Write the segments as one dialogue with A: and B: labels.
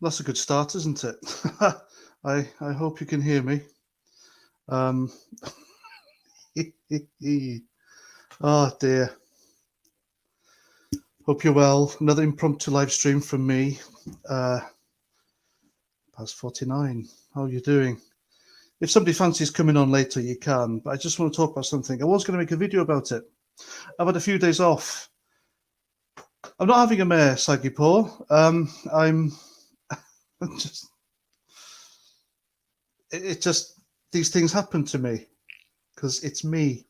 A: That's a good start, isn't it? I hope you can hear me. Oh dear. Hope you're well. Another impromptu live stream from me. Past 49. How are you doing? If somebody fancies coming on later, you can. But I just want to talk about something. I was going to make a video about it. I've had a few days off. I'm not having a mare, Saggy Paw. I'm just. It just, these things happen to me because it's me.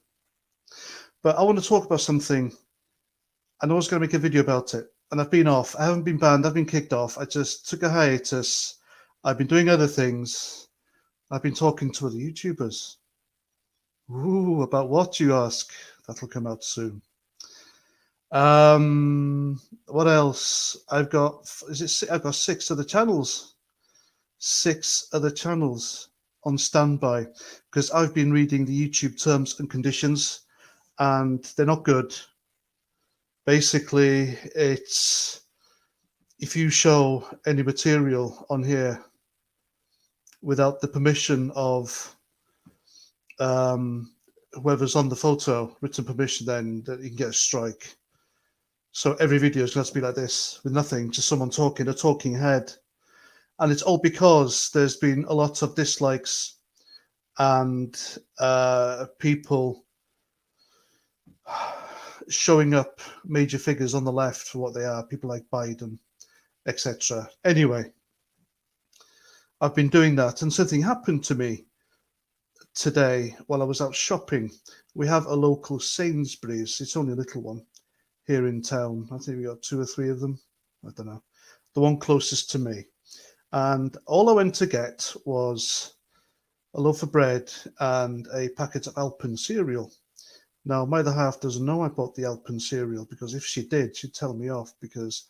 A: But I want to talk about something, and I was going to make a video about it. And I've been off. I haven't been banned. I've been kicked off. I just took a hiatus. I've been doing other things. I've been talking to other YouTubers. Ooh, about what, you ask? That'll come out soon. What else? I've got 6 other channels. 6 other channels on standby because I've been reading the YouTube terms and conditions, and they're not good. Basically, it's if you show any material on here without the permission of whoever's on the photo, written permission, then you can get a strike. So every video is going to have to be like this, with nothing, just someone talking, a talking head. And it's all because there's been a lot of dislikes and people showing up major figures on the left for what they are, people like Biden, etc. Anyway, I've been doing that, and something happened to me today while I was out shopping. We have a local Sainsbury's. It's only a little one here in town. I think we got 2 or 3 of them. I don't know. The one closest to me. And all I went to get was a loaf of bread and a packet of Alpen cereal. Now, my other half doesn't know I bought the Alpen cereal, because if she did, she'd tell me off, because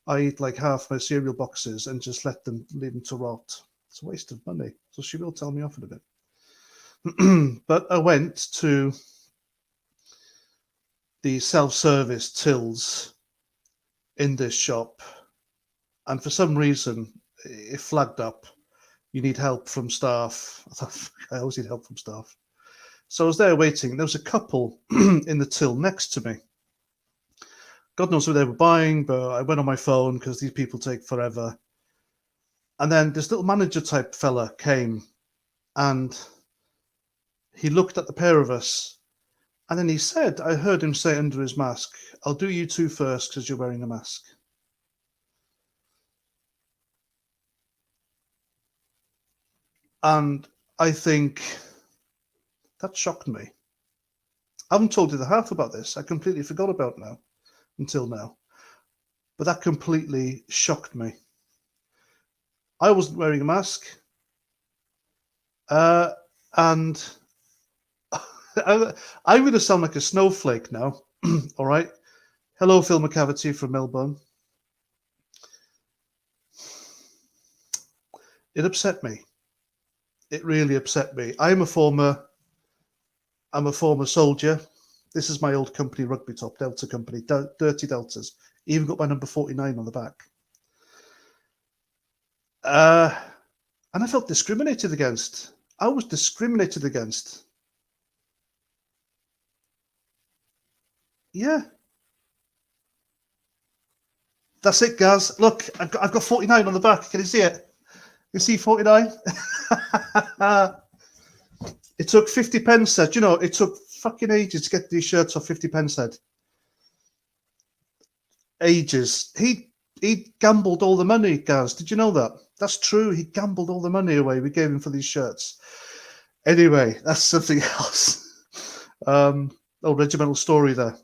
A: I eat like half my cereal boxes and just leave them to rot. It's a waste of money. So she will tell me off in a bit. But I went to the self-service tills in this shop, and for some reason it flagged up, you need help from staff. I thought, I always need help from staff. So I was there waiting. There was a couple in the till next to me. God knows what they were buying, but I went on my phone because these people take forever. And then this little manager type fella came, and he looked at the pair of us, and then he said, I heard him say under his mask, I'll do you 2 first because you're wearing a mask. And I think that shocked me. I haven't told you the half about this. I completely forgot about now, until now. But that completely shocked me. I wasn't wearing a mask. And I'm going to sound like a snowflake now. All right. Hello, Phil McCavity from Melbourne. It upset me. It really upset me. I'm a former soldier. This is my old company, Rugby Top, Delta Company, Dirty Deltas. Even got my number 49 on the back. And I felt discriminated against. I was discriminated against. Yeah. That's it, Gaz. Look, I've got 49 on the back. Can you see it? You see 49? It took 50 pence, said. You know, it took fucking ages to get these shirts off 50 pence, said. Ages. He gambled all the money, Gaz. Did you know that? That's true. He gambled all the money away we gave him for these shirts. Anyway, that's something else. Regimental story there.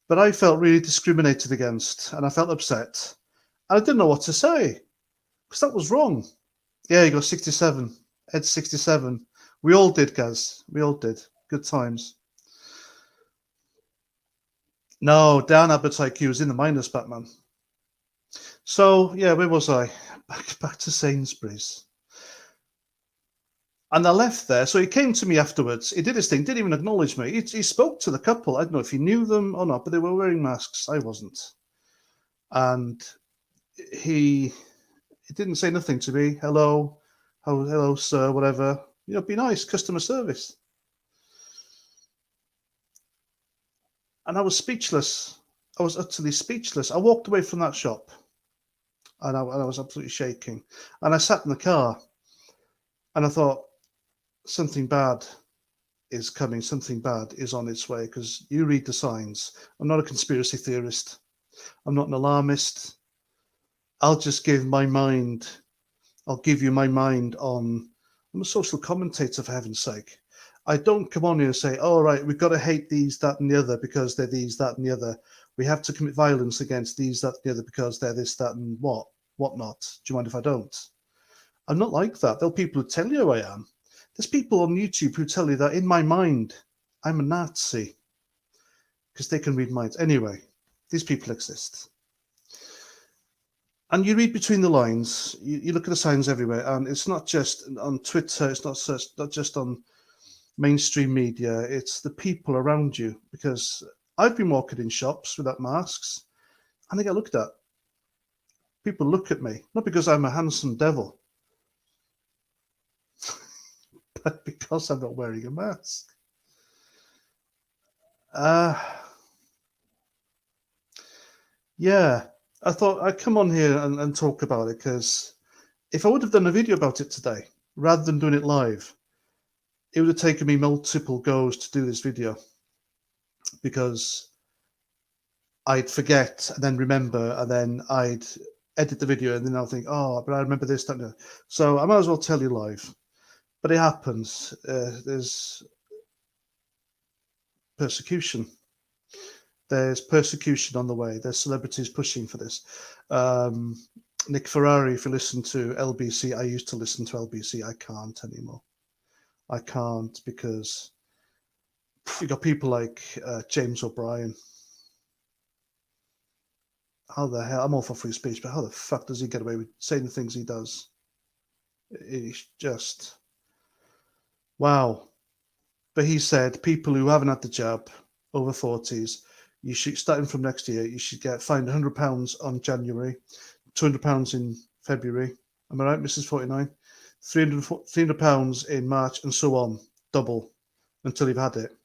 A: But I felt really discriminated against, and I felt upset. And I didn't know what to say, because that was wrong. Yeah, you got 67. Ed 67. We all did, Gaz. We all did. Good times. No, Dan Abbott IQ was in the minus, Batman. So, yeah, where was I? Back to Sainsbury's. And I left there. So he came to me afterwards. He did his thing, didn't even acknowledge me. He spoke to the couple. I don't know if he knew them or not, but they were wearing masks. I wasn't. And he It didn't say nothing to me. Hello, hello, sir, whatever. Be nice, customer service. And I was speechless. I was utterly speechless. I walked away from that shop, and I was absolutely shaking. And I sat in the car, and I thought, something bad is coming. Something bad is on its way, because you read the signs. I'm not a conspiracy theorist. I'm not an alarmist. I'll just give my mind. I'll give you my mind on. I'm a social commentator, for heaven's sake. I don't come on here and say, "All right, we've got to hate these, that, and the other because they're these, that, and the other. We have to commit violence against these, that, and the other because they're this, that, and whatnot. Do you mind if I don't?" I'm not like that. There'll be people who tell you who I am. There's people on YouTube who tell you that in my mind, I'm a Nazi because they can read minds. Anyway, these people exist. And you read between the lines, you look at the signs everywhere, and it's not just on Twitter, it's not just on mainstream media, it's the people around you. Because I've been walking in shops without masks, and I get looked at. People look at me, not because I'm a handsome devil, but because I'm not wearing a mask. Yeah, I thought I'd come on here and talk about it, because if I would have done a video about it today, rather than doing it live, it would have taken me multiple goes to do this video, because I'd forget and then remember, and then I'd edit the video, and then I'll think, oh, but I remember this, that, and that. So I might as well tell you live. But it happens. There's persecution. There's persecution on the way. There's celebrities pushing for this. Nick Ferrari, if you listen to LBC, I used to listen to LBC. I can't anymore. I can't, because you got people like James O'Brien. How the hell? I'm all for free speech, but how the fuck does he get away with saying the things he does? It's just wow. But he said people who haven't had the jab, over 40s, you should, starting from next year, you should get fined £100 on January, £200 in February. Am I right, Mrs. 49? £300 in March, and so on, double, until you've had it.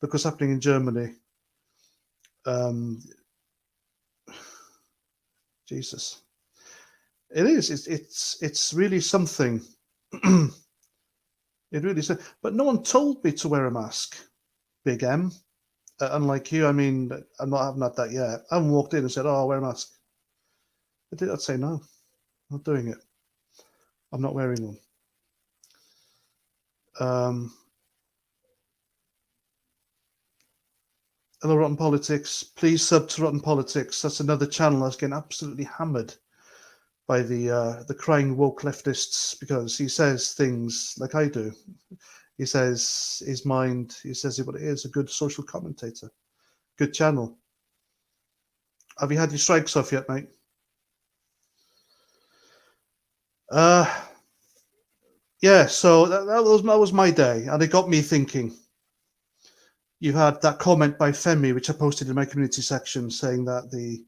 A: Look what's happening in Germany. Jesus, it is. It's really something. It really is. But no one told me to wear a mask. Big M. Unlike you, I mean, I haven't had that yet. I haven't walked in and said, "Oh, I'll wear a mask." I'd say no. I'm not doing it. I'm not wearing one. Hello, Rotten Politics. Please sub to Rotten Politics. That's another channel that's getting absolutely hammered by the crying woke leftists, because he says things like I do. He says his mind. He says what it is. A good social commentator. Good channel. Have you had your strikes off yet, mate? Yeah. So that was my day, and it got me thinking. You had that comment by Femi, which I posted in my community section, saying that the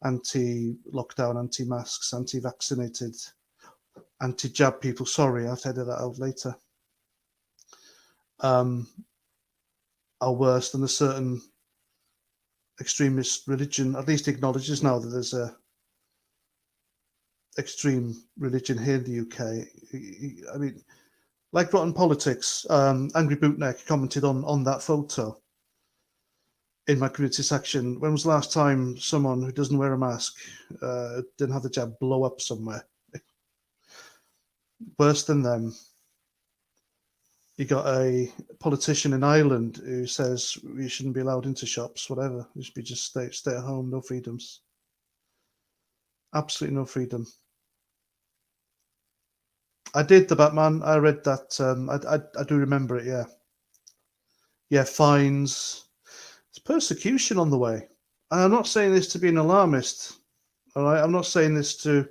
A: anti-lockdown, anti-masks, anti-vaccinated, anti-jab people, sorry, I have to edit that out later, are worse than a certain extremist religion. At least acknowledges now that there's a extreme religion here in the UK. I mean, like Rotten Politics, Angry Bootneck commented on that photo in my community section. When was the last time someone who doesn't wear a mask, didn't have the jab, blow up somewhere? Worse than them. You got a politician in Ireland who says we shouldn't be allowed into shops, whatever. We should be just stay at home, no freedoms. Absolutely no freedom. I did the Batman. I read that. I do remember it. Yeah. Yeah. Fines. It's persecution on the way. And I'm not saying this to be an alarmist. All right. I'm not saying this to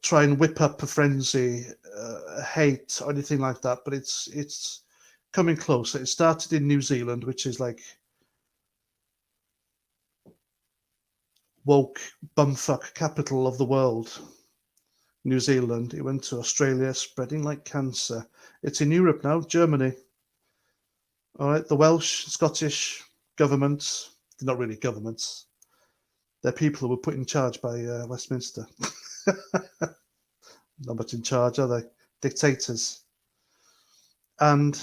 A: try and whip up a frenzy, hate, or anything like that. But it's coming closer. It started in New Zealand, which is like woke bumfuck capital of the world, New Zealand. It went to Australia, spreading like cancer. It's in Europe now, Germany. All right, the Welsh, Scottish governments, they're not really governments. They're people who were put in charge by Westminster. Not much in charge, are they? Dictators. And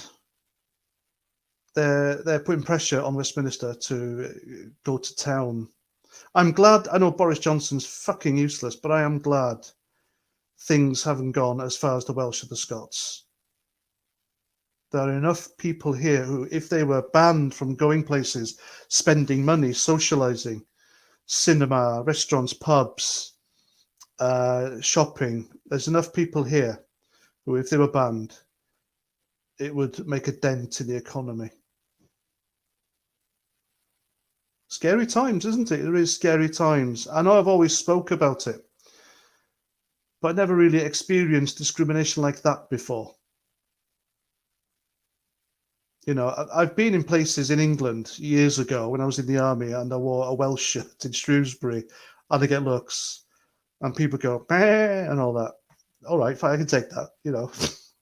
A: they're putting pressure on Westminster to go to town. I'm glad, I know Boris Johnson's fucking useless, but I am glad things haven't gone as far as the Welsh or the Scots. There are enough people here who, if they were banned from going places, spending money, socializing, cinema, restaurants, pubs, shopping, there's enough people here who, if they were banned, it would make a dent in the economy. Scary times, isn't it? There is scary times. I know I've always spoke about it, but I never really experienced discrimination like that before. You know, I've been in places in England years ago when I was in the army and I wore a Welsh shirt in Shrewsbury and I get looks and people go, bah, and all that. All right, fine, I can take that, you know.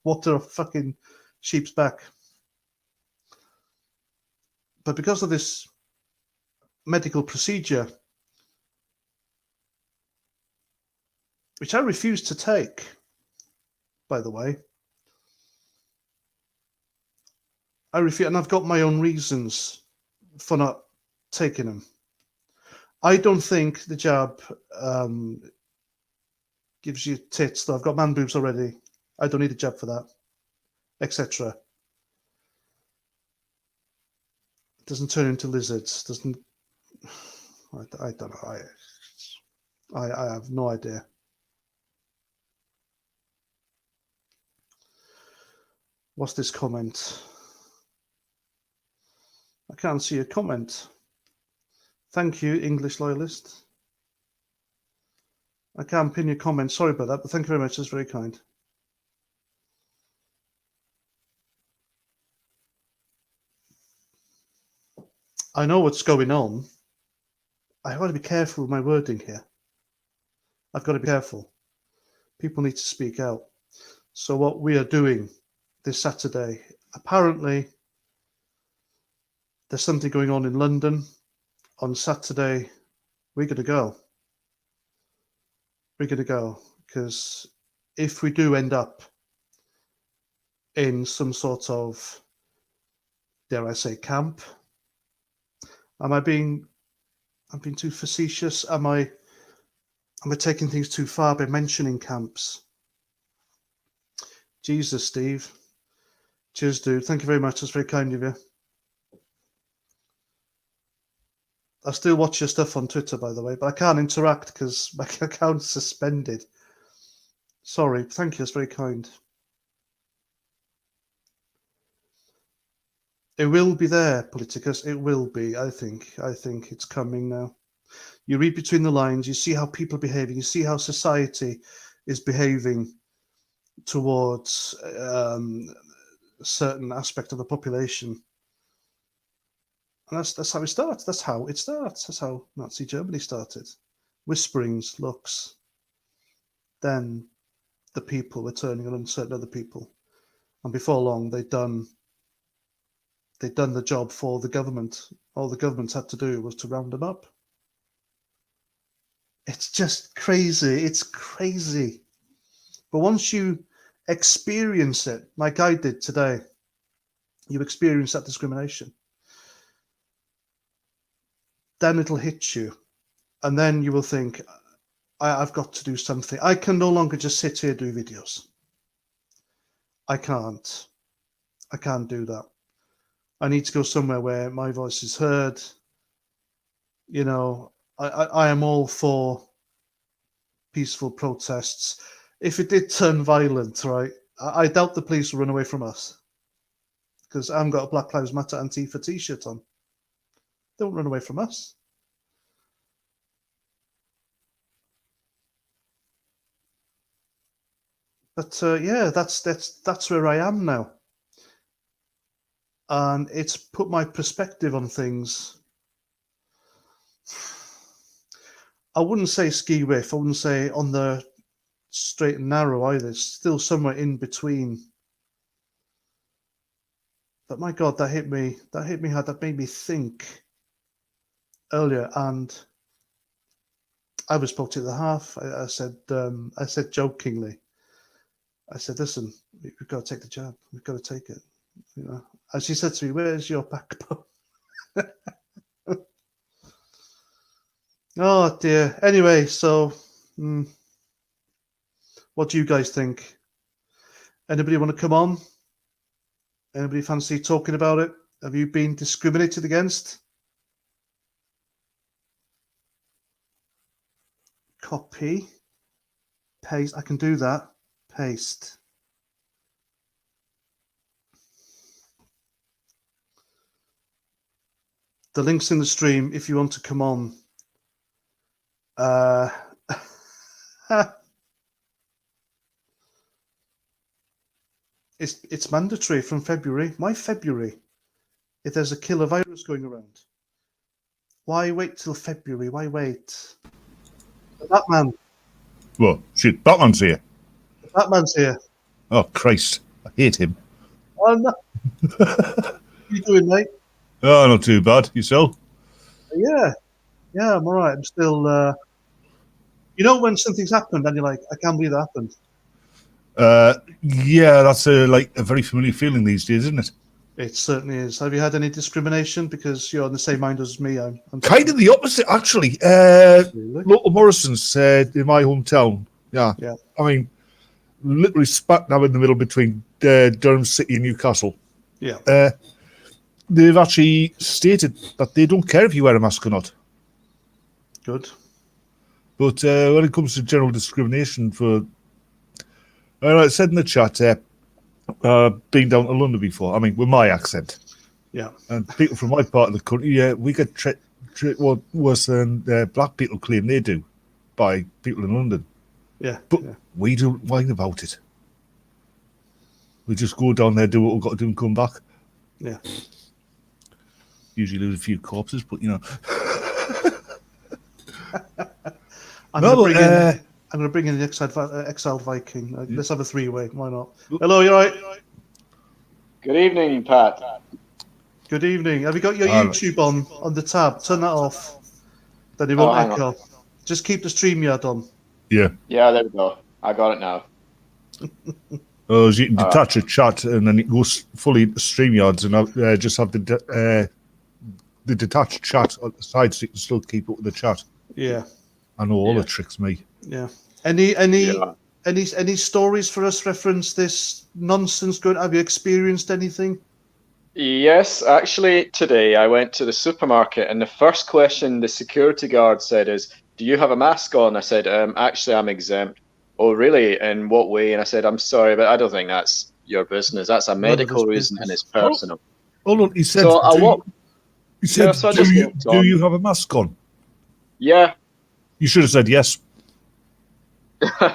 A: Water a fucking sheep's back. But because of this medical procedure, which I refuse to take, by the way, I refuse, and I've got my own reasons for not taking them. I don't think the jab gives you tits, though I've got man boobs already. I don't need a jab for that, etc. It doesn't turn into lizards. Doesn't. I don't know. I have no idea. What's this comment? I can't see a comment. Thank you, English loyalist. I can't pin your comment. Sorry about that, but thank you very much. That's very kind. I know what's going on. I've got to be careful with my wording here. I've got to be careful. People need to speak out. So what we are doing this Saturday, apparently there's something going on in London. On Saturday, we're going to go. We're going to go because if we do end up in some sort of, dare I say, camp, I'm being too facetious? Am I taking things too far by mentioning camps? Jesus, Steve. Cheers, dude. Thank you very much. That's very kind of you. I still watch your stuff on Twitter, by the way, but I can't interact because my account's suspended. Sorry. Thank you. That's very kind. It will be there, Politicus. It will be, I think. I think it's coming now. You read between the lines, you see how people are behaving, you see how society is behaving towards a certain aspect of the population. And that's how it starts. That's how it starts. That's how Nazi Germany started. Whisperings, looks. Then the people were turning on certain other people. And before long, they'd done the job for the government. All the government had to do was to round them up. It's just crazy. It's crazy. But once you experience it, like I did today, you experience that discrimination. Then it'll hit you. And then you will think, I've got to do something. I can no longer just sit here and do videos. I can't do that. I need to go somewhere where my voice is heard. You know, I am all for peaceful protests. If it did turn violent, right, I doubt the police will run away from us because I haven't got a Black Lives Matter Antifa t-shirt on. They won't run away from us. But yeah, that's where I am now. And it's put my perspective on things. I wouldn't say ski riff. I wouldn't say on the straight and narrow either. It's still somewhere in between. But my God, that hit me. That hit me hard. That made me think earlier. And I was spoke to the half. I said jokingly, I said, listen, we've got to take the jab. We've got to take it. You know. And she said to me, "Where's your backbone?" Oh dear. Anyway, so what do you guys think? Anybody want to come on? Anybody fancy talking about it? Have you been discriminated against? Copy. Paste. I can do that. Paste. The link's in the stream if you want to come on. It's mandatory from February. Why February? If there's a killer virus going around. Why wait till February? Why wait? Batman.
B: Well, shit, Batman's here.
A: Batman's here.
B: Oh, Christ. I hate him.
A: Oh, no. What are you doing, mate?
B: Oh, not too bad. Yourself?
A: Yeah, I'm all right. I'm still, you know, when something's happened and you're like, I can't believe that happened.
B: Yeah, that's a very familiar feeling these days, isn't it?
A: It certainly is. Have you had any discrimination? Because you're on the same mind as me. I'm
B: kind of the opposite, actually.
A: Really?
B: Local Morrison's said in my hometown. Yeah. I mean, literally spat now in the middle between Durham City and Newcastle.
A: Yeah.
B: They've actually stated that they don't care if you wear a mask or not.
A: Good.
B: But when it comes to general discrimination for... I said in the chat, been down to London before. I mean, with my accent.
A: Yeah.
B: And people from my part of the country, we get worse than black people claim they do by people in London.
A: Yeah.
B: But we don't whine about it. We just go down there, do what we've got to do and come back.
A: Yeah.
B: Usually lose a few corpses, but you know.
A: I'm going to bring in the Exiled Viking. Let's have a three-way. Why not? Hello, you all right?
C: Good evening, Pat.
A: Good evening. Have you got your YouTube on the tab? Turn that off. Then it won't echo. Just keep the StreamYard on.
B: Yeah.
C: Yeah, there we go. I got it now.
B: So you can detach a chat and then it goes fully StreamYards and just have the detached chat on the side so you can still keep up with the chat.
A: Yeah.
B: I know all the tricks, me.
A: Yeah. Any stories for us reference this nonsense going? Have you experienced anything?
C: Yes, actually, today I went to the supermarket and the first question the security guard said is, "Do you have a mask on?" I said, "Actually, I'm exempt." "Oh, really? In what way?" And I said, "I'm sorry, but I don't think that's your business. That's a medical reason and it's personal."
B: Hold on, he said, do you have a mask on?
C: Yeah.
B: You should have said yes.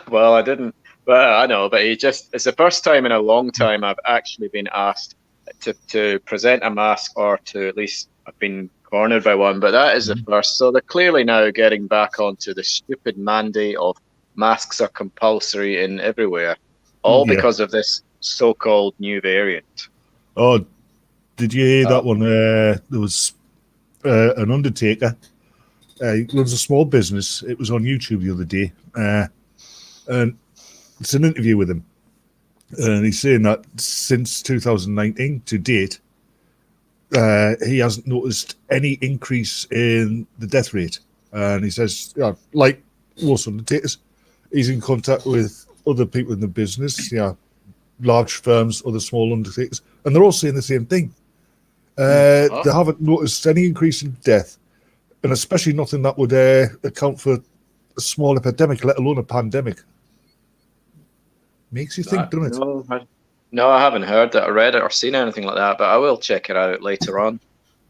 C: Well, I didn't, but I know. But it's the first time in a long time I've actually been asked to present a mask, or to at least I've been cornered by one. But that is the first. So they're clearly now getting back onto the stupid mandate of masks are compulsory in everywhere, all because of this so-called new variant.
B: Oh, did you hear that one? There was an undertaker. He runs a small business. It was on YouTube the other day. And it's an interview with him. And he's saying that since 2019 to date, he hasn't noticed any increase in the death rate. And he says, like most undertakers, he's in contact with other people in the business, large firms, other small undertakers, and they're all saying the same thing. They haven't noticed any increase in death, and especially nothing that would account for a small epidemic, let alone a pandemic. Makes you think, doesn't it?
C: No, I haven't heard that or read it or seen anything like that, but I will check it out later on.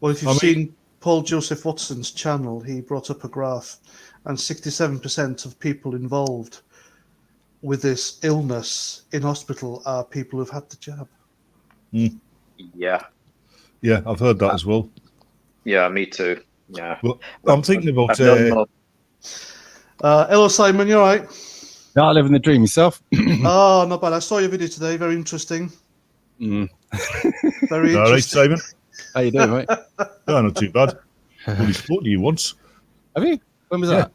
A: Well, if you've seen Paul Joseph Watson's channel, he brought up a graph, and 67% of people involved with this illness in hospital are people who've had the jab.
C: Yeah.
B: Yeah, I've heard that as well.
C: Yeah, me too. Yeah.
B: Well, I'm thinking about...
A: Hello, Simon. You all right?
D: No, I live in the dream yourself.
A: Oh, not bad. I saw your video today. Very interesting.
D: Mm.
A: Very
B: All right,
A: interesting.
B: Simon.
D: How you doing, mate?
B: No, not too bad. Only spoke to you once.
D: Have you? When was
B: Yeah.
D: that?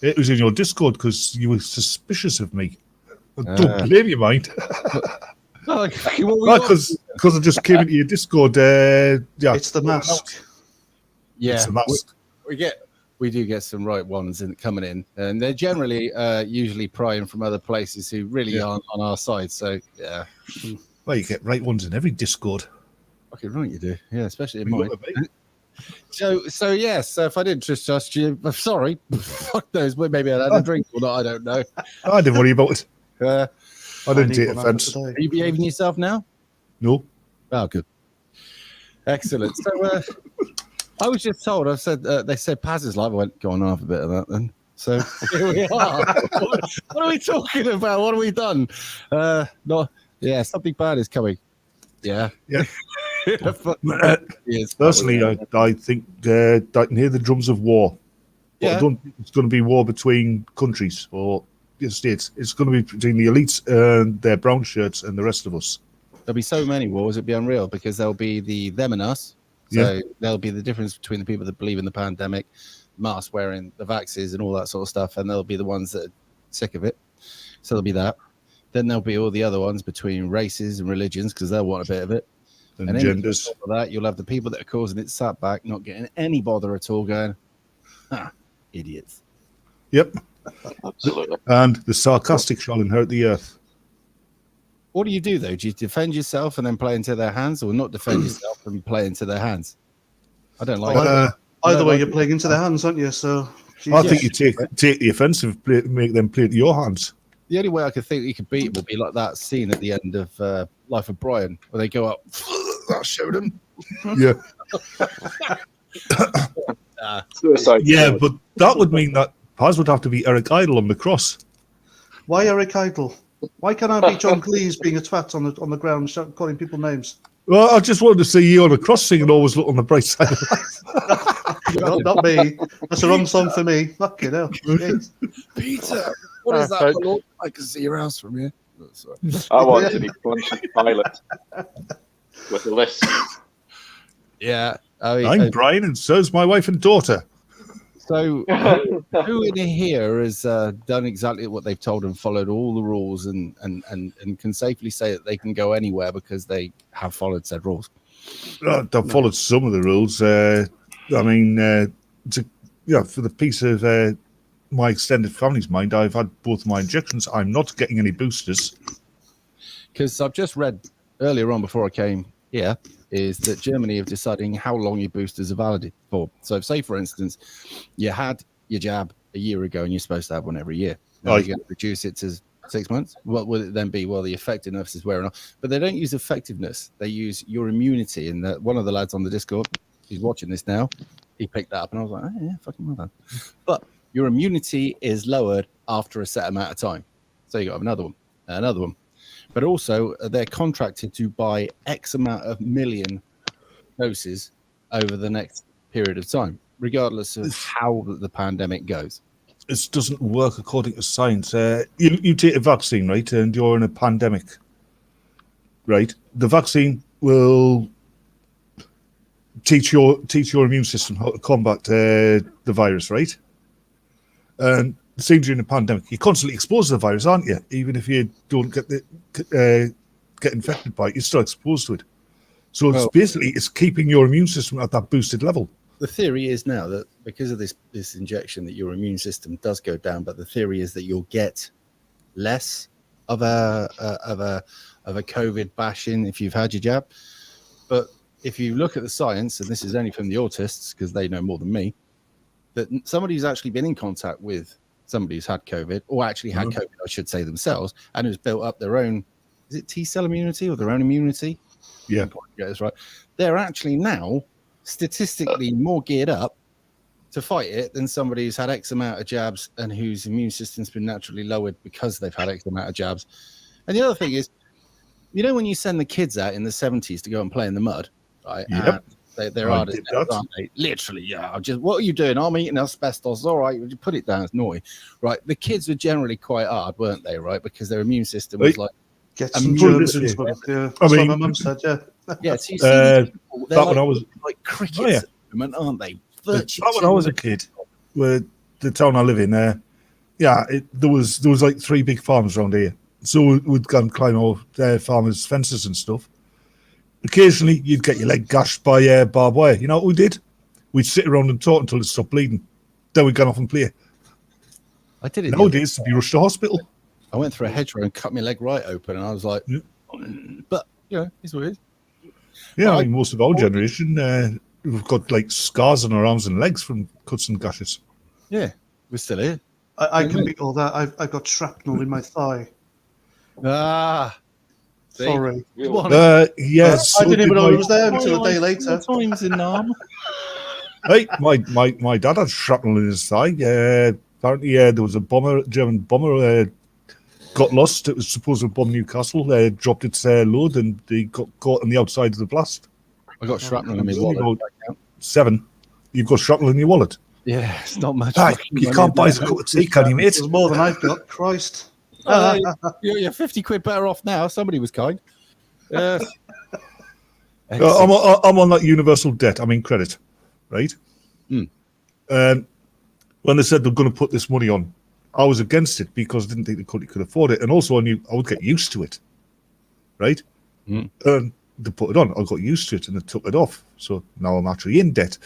B: It was in your Discord because you were suspicious of me. Don't blame you, mind.
D: Oh, what were you
B: Because I just came into your Discord. Yeah,
A: It's the mask.
D: Yeah,
B: it's a mask.
D: we do get some right ones coming in, and they're generally usually prying from other places who really aren't on our side. So yeah,
B: Well, you get right ones in every Discord.
D: okay, right, you do. Yeah, especially in
B: You
D: mine.
B: know what I mean?
D: So yes. So if I didn't trust you, I'm sorry. Fuck knows. Maybe I had a drink or not. I don't know.
B: I didn't worry about it. I didn't
A: need
B: take
A: one after
B: offence.
A: today.
D: Are you behaving yourself now?
B: No.
D: Oh, good. Excellent. So I was just told, they said Paz is live. I went, go on, I'll have a bit of that then. So here we are. What are we talking about? What have we done? Something bad is coming. Yeah.
B: Yeah.
D: Yes,
B: Personally, I think I can hear the drums of war. But
D: Yeah.
B: I don't think it's going to be war between countries or the states. It's going to be between the elites and their brown shirts and the rest of us.
D: There'll be so many wars, it'll be unreal because there'll be the them and us. So there'll be the difference between the people that believe in the pandemic, mask wearing, the vaxxers and all that sort of stuff. And there'll be the ones that are sick of it. So there'll be that. Then there'll be all the other ones between races and religions because they'll want a bit of it.
B: And
D: then
B: genders.
D: on top of that, you'll have the people that are causing it sat back, not getting any bother at all, going, idiots.
B: Yep.
C: Absolutely.
B: And the sarcastic shall inherit the earth.
D: What do you do, though? Do you defend yourself and then play into their hands or not defend yourself and play into their hands? I don't like it.
A: Either way, you're playing into their hands, aren't you? So
B: I think you take the offensive, make them play into your hands.
D: The only way I could think you could beat it would be like that scene at the end of Life of Brian where they go up, I'll show them.
B: Yeah.
C: Suicide.
B: Yeah, but that would mean that Paz would have to be Eric Idle on the cross.
A: why Eric Idle? Why can't I be John Cleese being a twat on the ground, calling people names?
B: Well, I just wanted to see you on the cross singing Always Look on the Bright Side of Life.
A: not me. That's the wrong song for me. Fucking hell. Jeez.
D: Peter, what is that? Lord? I can see your house from here. Oh, sorry.
C: I want to be Pontius Pilate with the list.
D: Yeah.
B: I'm Brian, and so's my wife and daughter.
D: So who in here has done exactly what they've told and followed all the rules and can safely say that they can go anywhere because they have followed said rules?
B: I've followed some of the rules. For the peace of my extended family's mind, I've had both my injections. I'm not getting any boosters.
D: Because I've just read earlier on before I came here is that Germany have deciding how long your boosters are valid for. So say, for instance, you had your jab a year ago and you're supposed to have one every year. Now you're going to reduce it to 6 months. What will it then be? Well, the effectiveness is wearing off. But they don't use effectiveness. They use your immunity. And one of the lads on the Discord, he's watching this now, he picked that up and I was like, oh, yeah, fucking well done. But your immunity is lowered after a set amount of time. So you got another one. But also, they're contracted to buy X amount of million doses over the next period of time, regardless of how the pandemic goes.
B: This doesn't work according to science. You take a vaccine, right, and you're in a pandemic, right? The vaccine will teach your immune system how to combat the virus, right? And same during the pandemic, you're constantly exposed to the virus, aren't you? Even if you don't get infected by it, you're still exposed to it. So it's keeping your immune system at that boosted level.
D: The theory is now that because of this injection, that your immune system does go down. But the theory is that you'll get less of a COVID bashing if you've had your jab. But if you look at the science, and this is only from the autists because they know more than me, that somebody who's actually been in contact with somebody who's had COVID, or actually had COVID, I should say themselves, and who's built up their own, is it T-cell immunity or their own immunity?
B: Yeah.
D: That's right. They're actually now statistically more geared up to fight it than somebody who's had X amount of jabs and whose immune system's been naturally lowered because they've had X amount of jabs. And the other thing is, when you send the kids out in the 70s to go and play in the mud, right?
B: Yep.
D: They're
B: I
D: hard as
B: did
D: nails,
B: that.
D: aren't they? Literally, yeah. What are you doing? I'm eating asbestos. All right, would you put it down? It's naughty, right? The kids were generally quite hard, weren't they? Right, because their immune system was like,
A: Get
D: I
A: some
D: mean,
A: germs
B: put it
A: in
B: this
A: as well.
B: way.
A: Yeah,
B: I
A: that's what
B: mean-
A: my mum said. Yeah,
D: yeah. So you see these people, they're
B: back when I was
D: like crickets
B: Oh, yeah.
D: at the moment, aren't they?
B: back when I was a kid, where the town I live in, there was like 3 big farms around here. So we'd go and climb all farmers' fences and stuff. Occasionally, you'd get your leg gashed by barbed wire. You know what we did? We'd sit around and talk until it stopped bleeding. Then we'd go off and play.
D: I did it. the other
B: Nowadays, to be rushed to hospital.
D: I went through a hedgerow and cut my leg right open, and I was like,
B: Yeah.
D: but it's what it is.
B: Yeah,
D: Well,
B: I mean, most of our generation, we've got like scars on our arms and legs from cuts and gashes.
D: Yeah, we're still here.
A: I can beat all that. I've got shrapnel in my thigh.
D: See?
A: Sorry.
B: Yes.
A: I didn't even know
B: my,
A: it was there until a day later.
D: Times in arm.
B: Hey, my dad had shrapnel in his thigh. Apparently, there was a German bomber, got lost. It was supposed to bomb Newcastle. Dropped its load, and he got caught on the outside of the blast.
D: I got shrapnel in my
B: It's only
D: wallet.
B: about 7. You've got shrapnel in your wallet.
D: Yeah, it's not much.
B: Ah,
D: fucking
B: you
D: money,
B: can't
D: is
B: buy
D: it?
B: us a cup of tea, can you, mate?
A: There's more than I've got. Christ.
D: You're 50 quid better off now. Somebody was kind.
B: I'm on that universal debt. I'm in credit, right?
D: Mm.
B: When they said they're going to put this money on, I was against it because I didn't think the country could afford it, and also I knew I would get used to it, right?
D: Mm.
B: And they put it on. I got used to it, and they took it off. So now I'm actually in debt.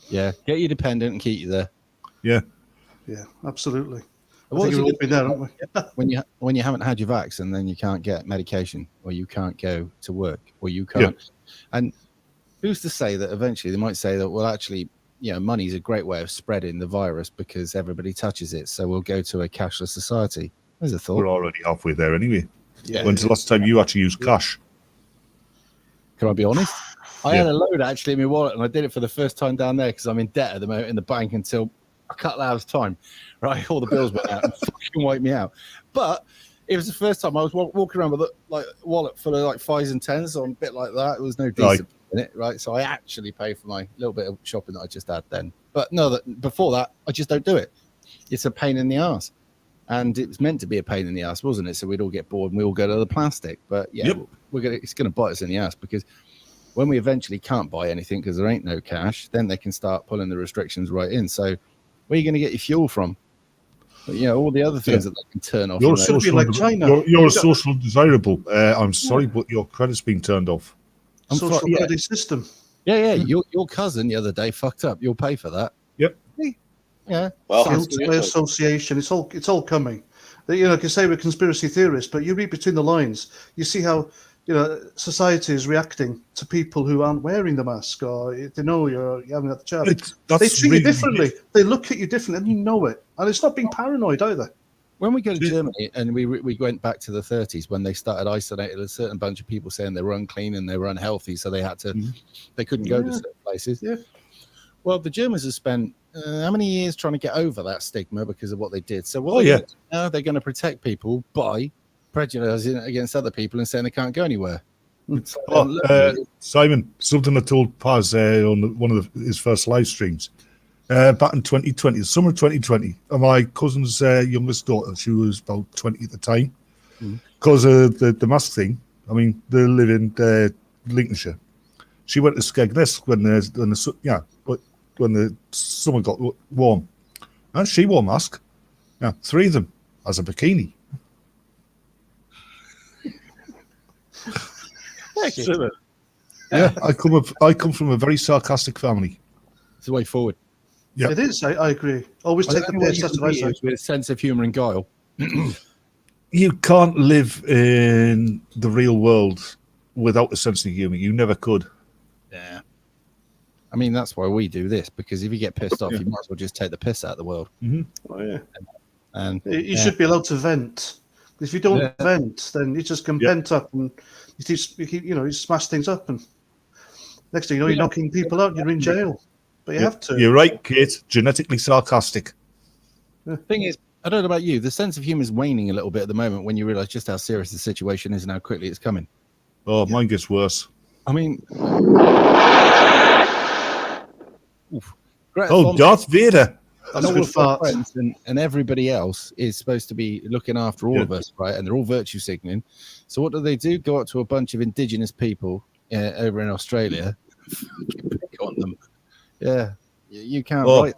D: Yeah, get you dependent and keep you there.
B: Yeah.
A: Yeah, absolutely. I
D: What
A: think
D: was
A: we've
D: it
A: all been there, haven't we?
D: when you haven't had your vax and then you can't get medication or you can't go to work or you can't. And who's to say that eventually they might say that, well, actually, money is a great way of spreading the virus because everybody touches it. So we'll go to a cashless society. There's a thought.
B: We're already halfway there anyway.
A: Yeah.
B: When's the last time you actually used cash?
D: Can I be honest? I
B: Yeah.
D: had a load actually in my wallet, and I did it for the first time down there because I'm in debt at the moment in the bank until a couple hours time. Right, all the bills went out and fucking wiped me out. But it was the first time I was walking around with a wallet full of like 5s and 10s on a bit like that. It was no decent in it, right? So I actually paid for my little bit of shopping that I just had then. But no, before that, I just don't do it. It's a pain in the ass. And it was meant to be a pain in the ass, wasn't it? So we'd all get bored and we all go to the plastic. But yeah, it's going to bite us in the ass because when we eventually can't buy anything because there ain't no cash, then they can start pulling the restrictions right in. So where are you going to get your fuel from? But, all the other things that they can turn off.
B: You're
A: Should be
B: social,
A: like China.
B: You're a social desirable. I'm sorry, but your credit's been turned off.
A: Social credit system.
D: Yeah. Your cousin the other day fucked up. You'll pay for that.
B: Yep.
D: Yeah.
C: Well,
A: Guilt by association. It's all coming. You can say we're conspiracy theorists, but you read between the lines. You see how society is reacting to people who aren't wearing the mask, or they know you're having the jab. They treat you differently. They look at you differently, and you know it. And it's not being paranoid either.
D: When we go to Germany, and we went back to the 30s when they started isolating a certain bunch of people saying they were unclean and they were unhealthy, so they had to, they couldn't go to certain places.
A: Yeah.
D: Well, the Germans have spent how many years trying to get over that stigma because of what they did. So now they're going to protect people by prejudicing against other people and saying they can't go anywhere.
B: Simon, something I told Paz on one of his first live streams back in 2020, the summer of 2020. My cousin's youngest daughter, she was about 20 at the time, because of the mask thing. I mean, they live in Lincolnshire. She went to Skegness when the summer got warm, and she wore a mask. Yeah, 3 of them as a bikini. Yeah, I come from a very sarcastic family.
D: It's the way forward.
B: Yeah.
A: It is. I agree. Always take the piss. That's what I say.
D: With a sense of humor and guile.
B: You can't live in the real world without a sense of humor. You never could.
D: Yeah. I mean, that's why we do this, because if you get pissed off, you might as well just take the piss out of the world.
A: Oh, yeah.
D: And
A: you should be allowed to vent. If you don't vent, then you just can pent up and you smash things up, and next thing you know, you're knocking people out. You're in jail, but you have to.
B: You're right, Kate. Genetically sarcastic.
D: The thing is, I don't know about you, the sense of humor is waning a little bit at the moment when you realize just how serious the situation is and how quickly it's coming.
B: Oh, mine gets worse.
D: I mean, Greta
B: Oh,
D: Thunberg
B: Darth Vader.
D: and
A: That's a
D: all
A: good
D: of her
A: fart.
D: friends and everybody else is supposed to be looking after all of us, right? And they're all virtue signaling. So what do? Go up to a bunch of indigenous people over in Australia, pick on them. Yeah, you can't write.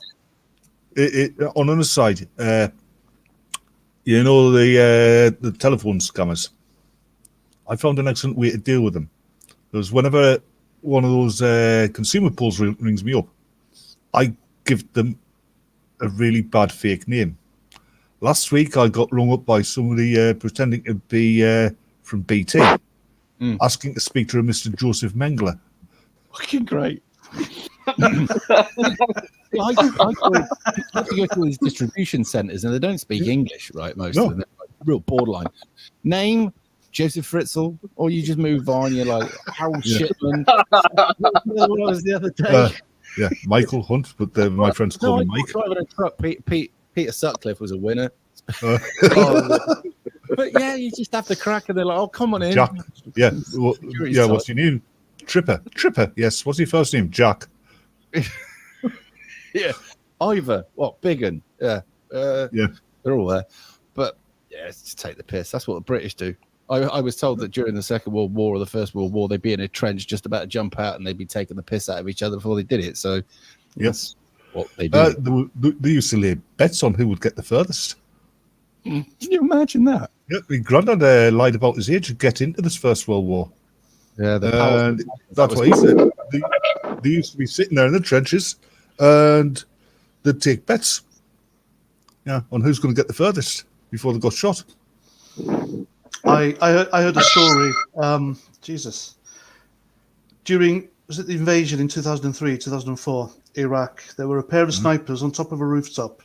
B: On another side, you know the telephone scammers. I found an excellent way to deal with them. Because whenever one of those consumer polls rings me up, I give them a really bad fake name. Last week, I got rung up by somebody pretending to be from BT, asking to speak to a Mr. Joseph Mengele.
D: Fucking great. I have to go to these distribution centres and they don't speak English, right? Most of them, they're like real borderline. Name Joseph Fritzl, or you just move on. You're like Harold Shipman. What was the other day?
B: Yeah, Michael Hunt, but my friends call him Mike.
D: Driving a truck. Peter Sutcliffe was a winner.
B: Uh,
D: But yeah, you just have to crack, and they're like, "Oh, come on in."
B: Jack. Yeah,
D: Security's
B: yeah.
D: tight.
B: What's your name? Tripper. Yes. What's your first name? Jack.
D: Yeah, Ivor. What? Biggin. Yeah.
B: Yeah.
D: They're all there. But yeah, it's just take the piss. That's what the British do. I was told that during the Second World War or the First World War, they'd be in a trench just about to jump out and they'd be taking the piss out of each other before they did it. So
B: Yes.
D: what they do.
B: They used to lay bets on who would get the furthest.
D: Can you imagine that?
B: Yeah, my granddad lied about his age to get into this First World War.
D: Yeah,
B: And that's what he said. They used to be sitting there in the trenches and they'd take bets on who's going to get the furthest before they got shot.
A: I heard a story. Jesus. Was it the invasion in 2003, 2004, Iraq? There were a pair of snipers on top of a rooftop,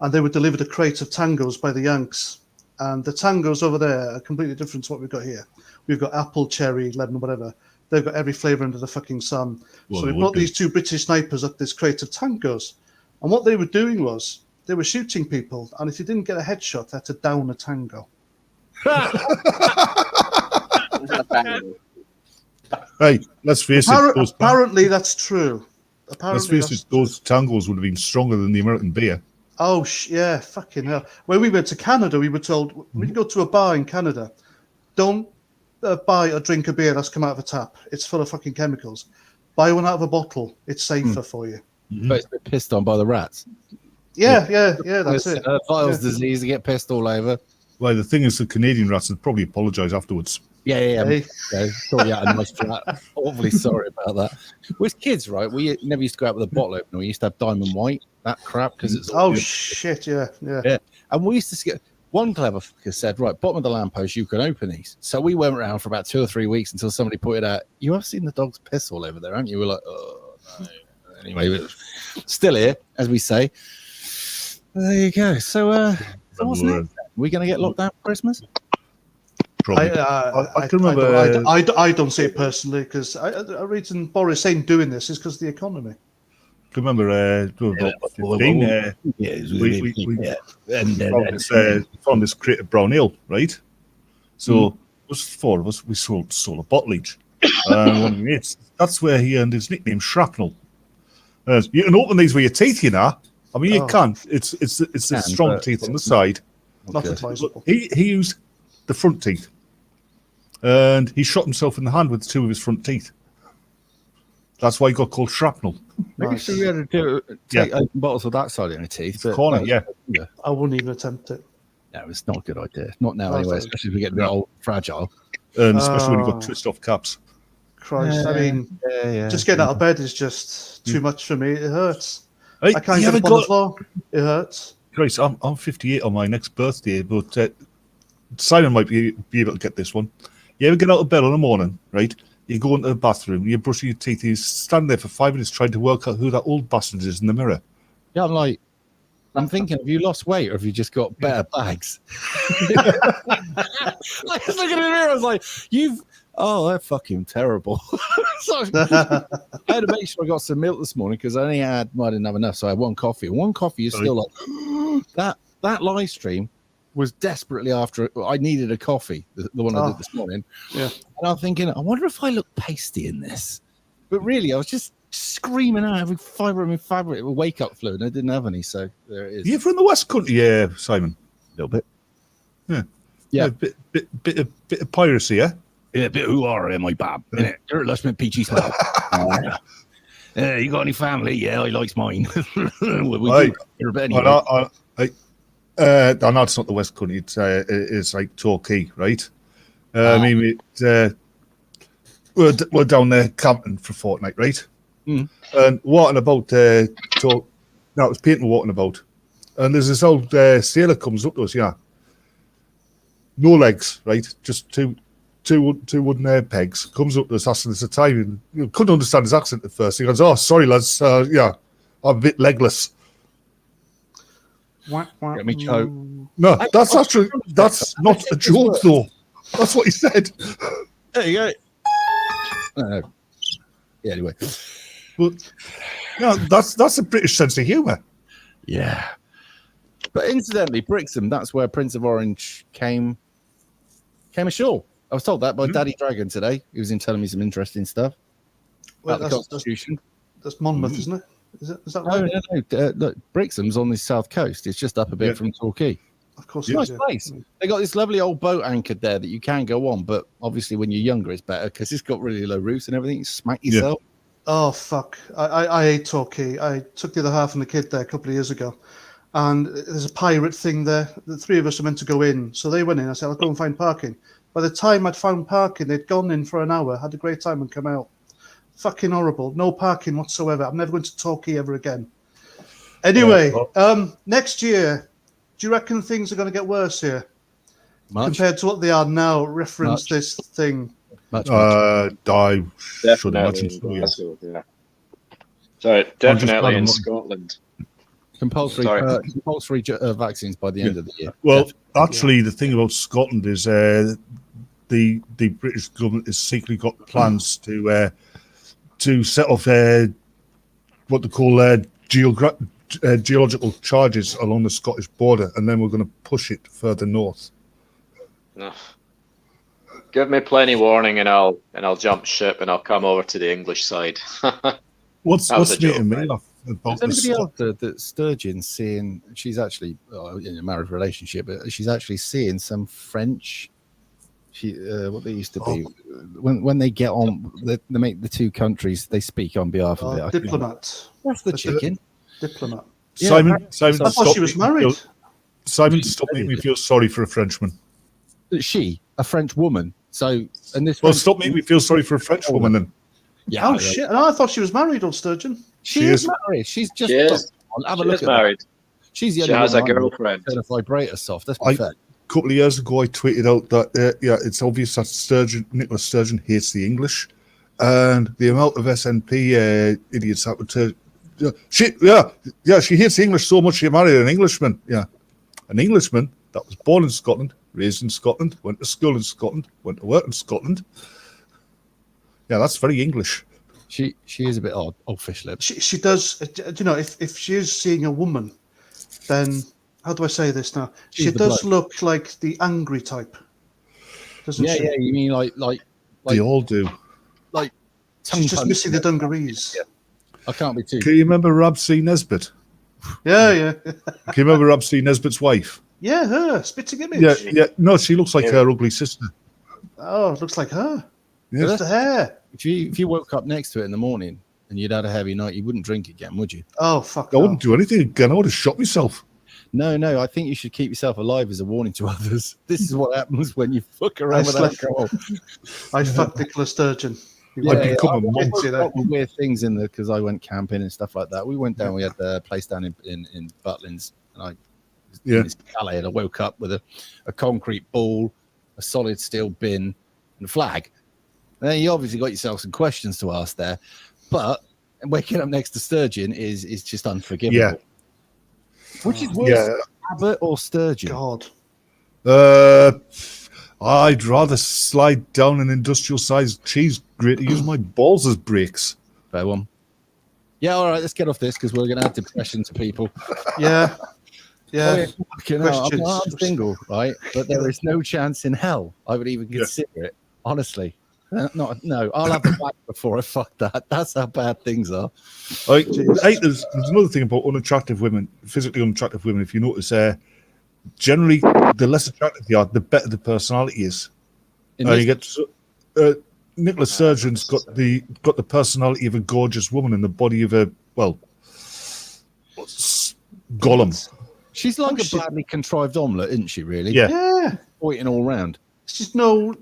A: and they were delivered a crate of tangos by the Yanks. And the tangos over there are completely different to what we've got here. We've got apple, cherry, lemon, whatever. They've got every flavour under the fucking sun.
B: Well,
A: so we brought these two British snipers up this crate of tangos. And what they were doing was they were shooting people, and if you didn't get a headshot, they had to down a tango.
B: Hey, let's face it.
A: Apparently, that's true.
B: Let's face it, those tangos would have been stronger than the American beer.
A: Oh, yeah, fucking hell. When we went to Canada, we were told, when you go to a bar in Canada, don't buy or drink a beer that's come out of a tap. It's full of fucking chemicals. Buy one out of a bottle. It's safer for you.
D: But it's been pissed on by the rats.
A: Yeah, that's it.
D: Viles disease, they get pissed all over.
B: Well, the thing is, the Canadian rats would probably apologise afterwards.
D: Yeah.
A: Hey.
D: Thought you had a nice flat. Awfully sorry about that. With kids, right? We never used to go out with a bottle opener. We used to have Diamond White, that crap, because it's
A: Oh, shit, yeah.
D: And we used to get one clever fucker said, right, bottom of the lamppost, you can open these. So we went around for about 2 or 3 weeks until somebody pointed out, you have seen the dog's piss all over there, haven't you? We're like, oh, no. Anyway, still here, as we say. There you go. So what's next? Are we going to get locked down for Christmas?
B: Probably.
A: I
B: can remember.
A: I don't see it personally because the reason Boris ain't doing this is because of the economy.
B: I can remember about 15. We found this crate of brown ale, right? So it was 4 of us. We sold a bottle each. One of my mates, that's where he earned his nickname, Shrapnel. You can open these with your teeth, you know. I mean, you can't. It's the strong teeth on the side.
A: Not advisable.
B: He used the front teeth, and he shot himself in the hand with 2 of his front teeth. That's why he got called Shrapnel.
D: Maybe should we had to take open bottles with that side in the teeth. But
B: corner, yeah.
A: I wouldn't even attempt it.
D: No, it's not a good idea. Not now, anyway. Especially if we get a bit old, fragile,
B: and especially when you've got twist off caps.
A: Christ, I mean, just getting out of bed is just too much for me. It hurts.
B: Hey,
A: I can't get up on the floor. It hurts.
B: Christ, I'm 58 on my next birthday, but Simon might be able to get this one. You ever get out of bed in the morning, right? You go into the bathroom, you're brushing your teeth, you stand there for 5 minutes trying to work out who that old bastard is in the mirror.
D: Yeah, I'm thinking, have you lost weight or have you just got better bags? I was looking in the mirror, I was like, they're fucking terrible. So I had to make sure I got some milk this morning because I didn't have enough, so I had 1 coffee. And 1 coffee is still like that live stream was desperately after. I needed a coffee, the one I did this morning.
A: Yeah.
D: And I'm thinking, I wonder if I look pasty in this. But really, I was just screaming out every fibre of my fabric with wake up fluid. And I didn't have any, so there it is.
B: You're from the West Country, yeah, Simon.
D: A little bit.
B: Yeah. A bit of piracy, yeah.
D: Yeah, a bit of hoo-ha in my bab. Innit? Dirt, lust, and peachy smell. You got any family? Yeah, I likes mine.
B: Right.
D: Anyway.
B: No, it's not the West Country. It's like Torquay, right? I mean, we're down there camping for a fortnight, right? And walking about, it was painting walking about. And there's this old sailor comes up to us, no legs, right? Just two wooden pegs. Comes up to us, asking us the time. And couldn't understand his accent at first. He goes, "Oh, sorry, lads. I'm a bit legless."
D: Get me choke.
B: No, that's not a joke, though. That's what he said.
D: There you go. Yeah, anyway.
B: Well, that's a British sense of humour.
D: Yeah. But incidentally, Brixham, that's where Prince of Orange came ashore. I was told that by Daddy Dragon today. He was telling me some interesting stuff about the Constitution.
A: That's Monmouth, isn't it? Is that right?
D: No. Look, Brixham's on the south coast. It's just up a bit from Torquay.
A: Of course,
D: nice place. They got this lovely old boat anchored there that you can go on, but obviously when you're younger, it's better because it's got really low roofs and everything. You smack yourself.
A: Yeah. Oh fuck! I hate Torquay. I took the other half and the kid there a couple of years ago, and there's a pirate thing there. The three of us are meant to go in, so they went in. I said, "I'll go and find parking." By the time I'd found parking, they'd gone in for an hour, had a great time, and come out. Fucking horrible. No parking whatsoever. I'm never going to Torquay ever again. Anyway, next year, do you reckon things are going to get worse here compared to what they are now? Reference this thing.
D: Much.
B: I should imagine
C: so, yeah. So definitely in Scotland.
D: Compulsory vaccines by the end of the year.
B: Well, actually, the thing about Scotland is the British government has secretly got plans to set off what they call geological charges along the Scottish border, and then we're going to push it further north.
C: No. Give me plenty warning, and I'll jump ship, and I'll come over to the English side.
B: What's making me laugh about
D: Is anybody else that Sturgeon's seeing? She's actually in a married relationship, but she's actually seeing some French. What they used to be when they get on, they make the two countries. They speak on behalf of it.
A: Diplomat.
D: That's the chicken.
A: Diplomat.
B: Simon,
A: I thought she was married.
B: Simon, stop making me feel sorry for a Frenchman.
D: She, a French woman. So, and this.
B: Well, stop making me feel sorry for a French woman then.
D: Yeah.
A: Oh shit! No, I thought she was married, old Sturgeon.
D: She is married. She's just. Have a look at
C: married.
D: She's the
C: she has a girlfriend.
D: Turn a vibrator soft. That's perfect.
B: A couple of years ago, I tweeted out that it's obvious that Nicola Sturgeon hates the English, and the amount of SNP idiots that would turn. She hates the English so much she married an Englishman. Yeah, an Englishman that was born in Scotland, raised in Scotland, went to school in Scotland, went to work in Scotland. Yeah, that's very English.
D: She is a bit odd fish lips.
A: She does. You know, if she is seeing a woman, then how do I say this now? She does look like the angry type, doesn't she?
D: Yeah. You mean like
B: they all do.
D: Like
A: she's just missing the dungarees.
D: Yeah. I can't be too.
B: Can you remember Rab C. Nesbitt?
A: Yeah.
B: Can you remember Rab C. Nesbitt's wife?
A: Yeah, her spitting image.
B: Yeah. No, she looks like her ugly sister.
A: Oh, it looks like her.
B: Yeah.
A: Just the hair.
D: If you woke up next to it in the morning and you'd had a heavy night, you wouldn't drink again, would you?
A: Oh fuck!
B: I wouldn't do anything again. I would have shot myself.
D: No. I think you should keep yourself alive as a warning to others. This is what happens when you fuck around with alcohol.
A: I fucked Nicola Sturgeon.
B: I'd become a monk.
D: Weird things in there because I went camping and stuff like that. We went down. We had the place down in Butlins, and I in this chalet, and I woke up with a concrete ball, a solid steel bin, and a flag. And then you obviously got yourself some questions to ask there, but waking up next to Sturgeon is just unforgivable.
B: Yeah.
D: Which is worse, Abbott or Sturgeon?
A: God.
B: I'd rather slide down an industrial-sized cheese grater, use my balls as brakes.
D: Fair one. Yeah, all right, let's get off this because we're going to add depression to people.
A: Yeah. Yeah.
D: Fucking hell, I'm
A: Questions.
D: single, right? But there is no chance in hell I would even consider it, honestly. No, I'll have a back before I fuck that. That's how bad things are.
B: There's another thing about unattractive women, physically unattractive women. If you notice, generally, the less attractive they are, the better the personality is. You get Nicholas Sturgeon's got the personality of a gorgeous woman and the body of a golem.
D: She's like a badly contrived omelette, isn't she? Really?
A: Yeah.
D: Pointing all round.
A: She's no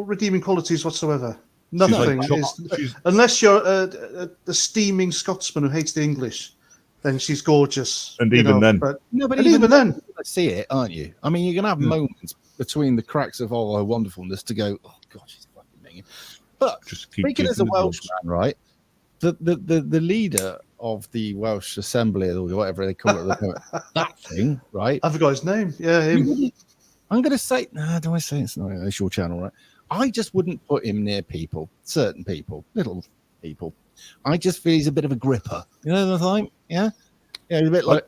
A: redeeming qualities whatsoever. Nothing.
B: Like
A: unless you're a steaming Scotsman who hates the English, then she's gorgeous.
B: And even then.
A: But
D: even
A: then.
D: I see it, aren't you? I mean, you're going to have moments between the cracks of all her wonderfulness to go, oh, God, she's fucking banging. But speaking as a Welshman, right, the leader of the Welsh Assembly or whatever they call it, that thing, right?
A: I forgot his name. Yeah, him.
D: I'm going to say, do I say it's not a your channel, right? I just wouldn't put him near people, certain people, little people. I just feel he's a bit of a gripper. You know what I'm saying? Yeah? Yeah, he's a bit like...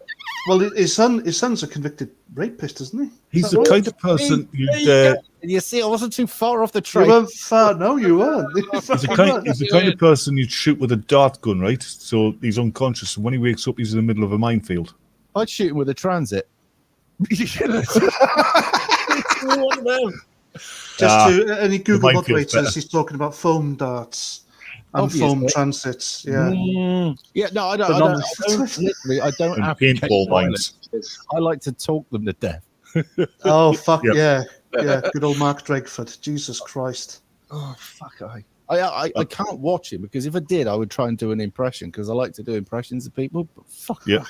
A: Well, his son's a convicted rapist, isn't he?
B: He's the kind of person
D: you see, I wasn't too far off the train.
A: You weren't far. No, you weren't.
B: He's the kind of person you'd shoot with a dart gun, right? So he's unconscious, and when he wakes up, he's in the middle of a minefield.
D: I'd shoot him with a transit. One of them.
A: Just to any Google moderators, he's talking about foam darts and foam transits. Yeah.
D: Yeah, no, I don't literally, I don't have
B: paintball mines.
D: I like to talk them to death.
A: Oh, fuck yeah. Yeah, good old Mark Dregford. Jesus Christ.
D: Oh, fuck. I can't watch him because if I did, I would try and do an impression because I like to do impressions of people. But fuck.
B: Yeah.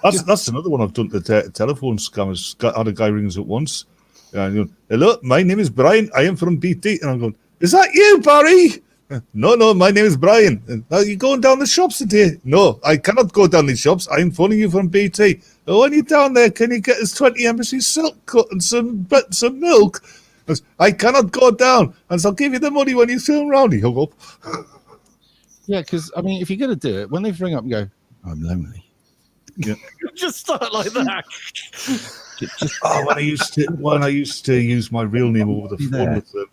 B: That's another one I've done. The telephone scammers. Had a guy rings up once. And hello, my name is Brian. I am from BT. And I'm going, is that you, Barry? No, my name is Brian. Are you going down the shops today? No, I cannot go down the shops. I'm phoning you from BT. Oh, when you're down there, can you get us 20 embassy silk cut and some milk? I cannot go down, and so I'll give you the money when you turn around. He hung up.
D: Yeah, because I mean, if you're going to do it, when they ring up and go, I'm lonely.
B: Yeah.
D: Just start like that.
B: When I used to use my real name over the phone with them,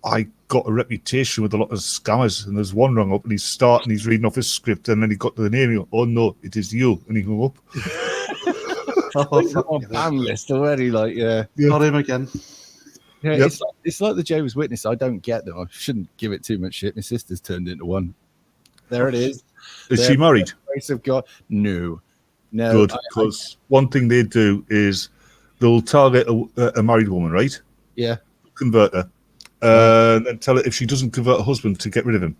B: I got a reputation with a lot of scammers, and there's one rung up, and he's reading off his script, and then he got to the name, and he went, oh no, it is you, and he hung up.
D: On ban list already, like
A: Not him again.
D: Yeah, yep. It's like the Jehovah's Witness. I don't get them. I shouldn't give it too much shit. My sister's turned into one. There it is.
B: Is she married?
D: Grace of God. No.
B: Good, because one thing they do is they'll target a married woman, right?
D: Yeah.
B: Convert her. And then tell her if she doesn't convert her husband to get rid of him.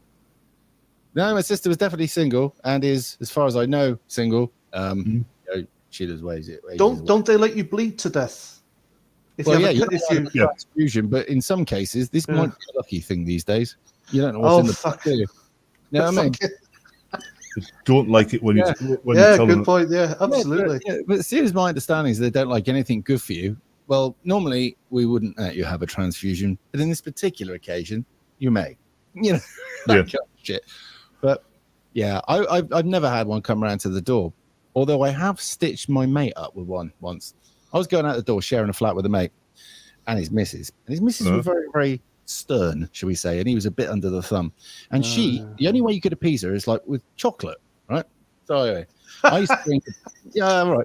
D: No, my sister was definitely single and is, as far as I know, single. She does ways it.
A: Don't they let you bleed to death? If you have
D: transfusion, but in some cases, this might be a lucky thing these days. You don't know what's in the
A: fuck.
D: Do you know what I mean?
B: Don't like it when you tell
A: good
B: them.
A: Point. Yeah, absolutely.
D: But as soon as my understanding is they don't like anything good for you, well, normally we wouldn't let you have a transfusion, but in this particular occasion, you may. You know, that kind of shit. But yeah, I've never had one come around to the door, although I have stitched my mate up with one once. I was going out the door sharing a flat with a mate and his missus. And his missus was very, very stern, shall we say, and he was a bit under the thumb. And the only way you could appease her is like with chocolate, right? So anyway, I used to drink, I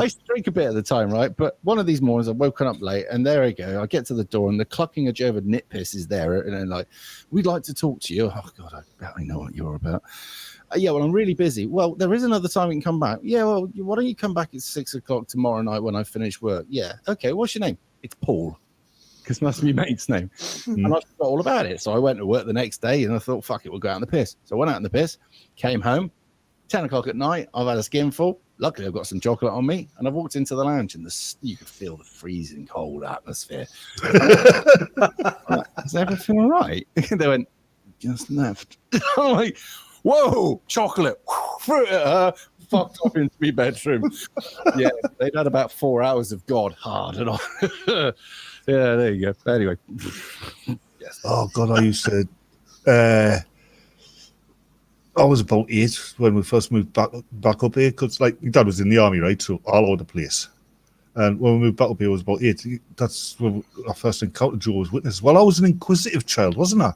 D: used to drink a bit at the time, right? But one of these mornings I've woken up late and there I go. I get to the door and the clucking of Jehovah's nit piss is there. And then like, we'd like to talk to you. Oh God, I bet I know what you're about. Yeah, well, I'm really busy. Well, there is another time we can come back. Yeah, well, why don't you come back at 6 o'clock tomorrow night when I finish work? Yeah. Okay, what's your name? It's Paul. Because that's my mate's name. And I forgot all about it. So I went to work the next day and I thought, fuck it, we'll go out in the piss. So I went out in the piss, came home, 10 o'clock at night. I've had a skinful. Luckily, I've got some chocolate on me. And I've walked into the lounge and you could feel the freezing cold atmosphere. Is everything all right? They went, just left. I'm like, whoa, chocolate, threw it at her, fucked off into my bedroom. Yeah, they'd had about 4 hours of God hard and on. Yeah, there you go. Anyway. Yes.
B: Oh, God, I used to... I was about 8 when we first moved back up here because, like, my dad was in the army, right? So all over the place. And when we moved back up here, I was about 8. That's when I first encountered Jehovah's Witnesses. Well, I was an inquisitive child, wasn't I?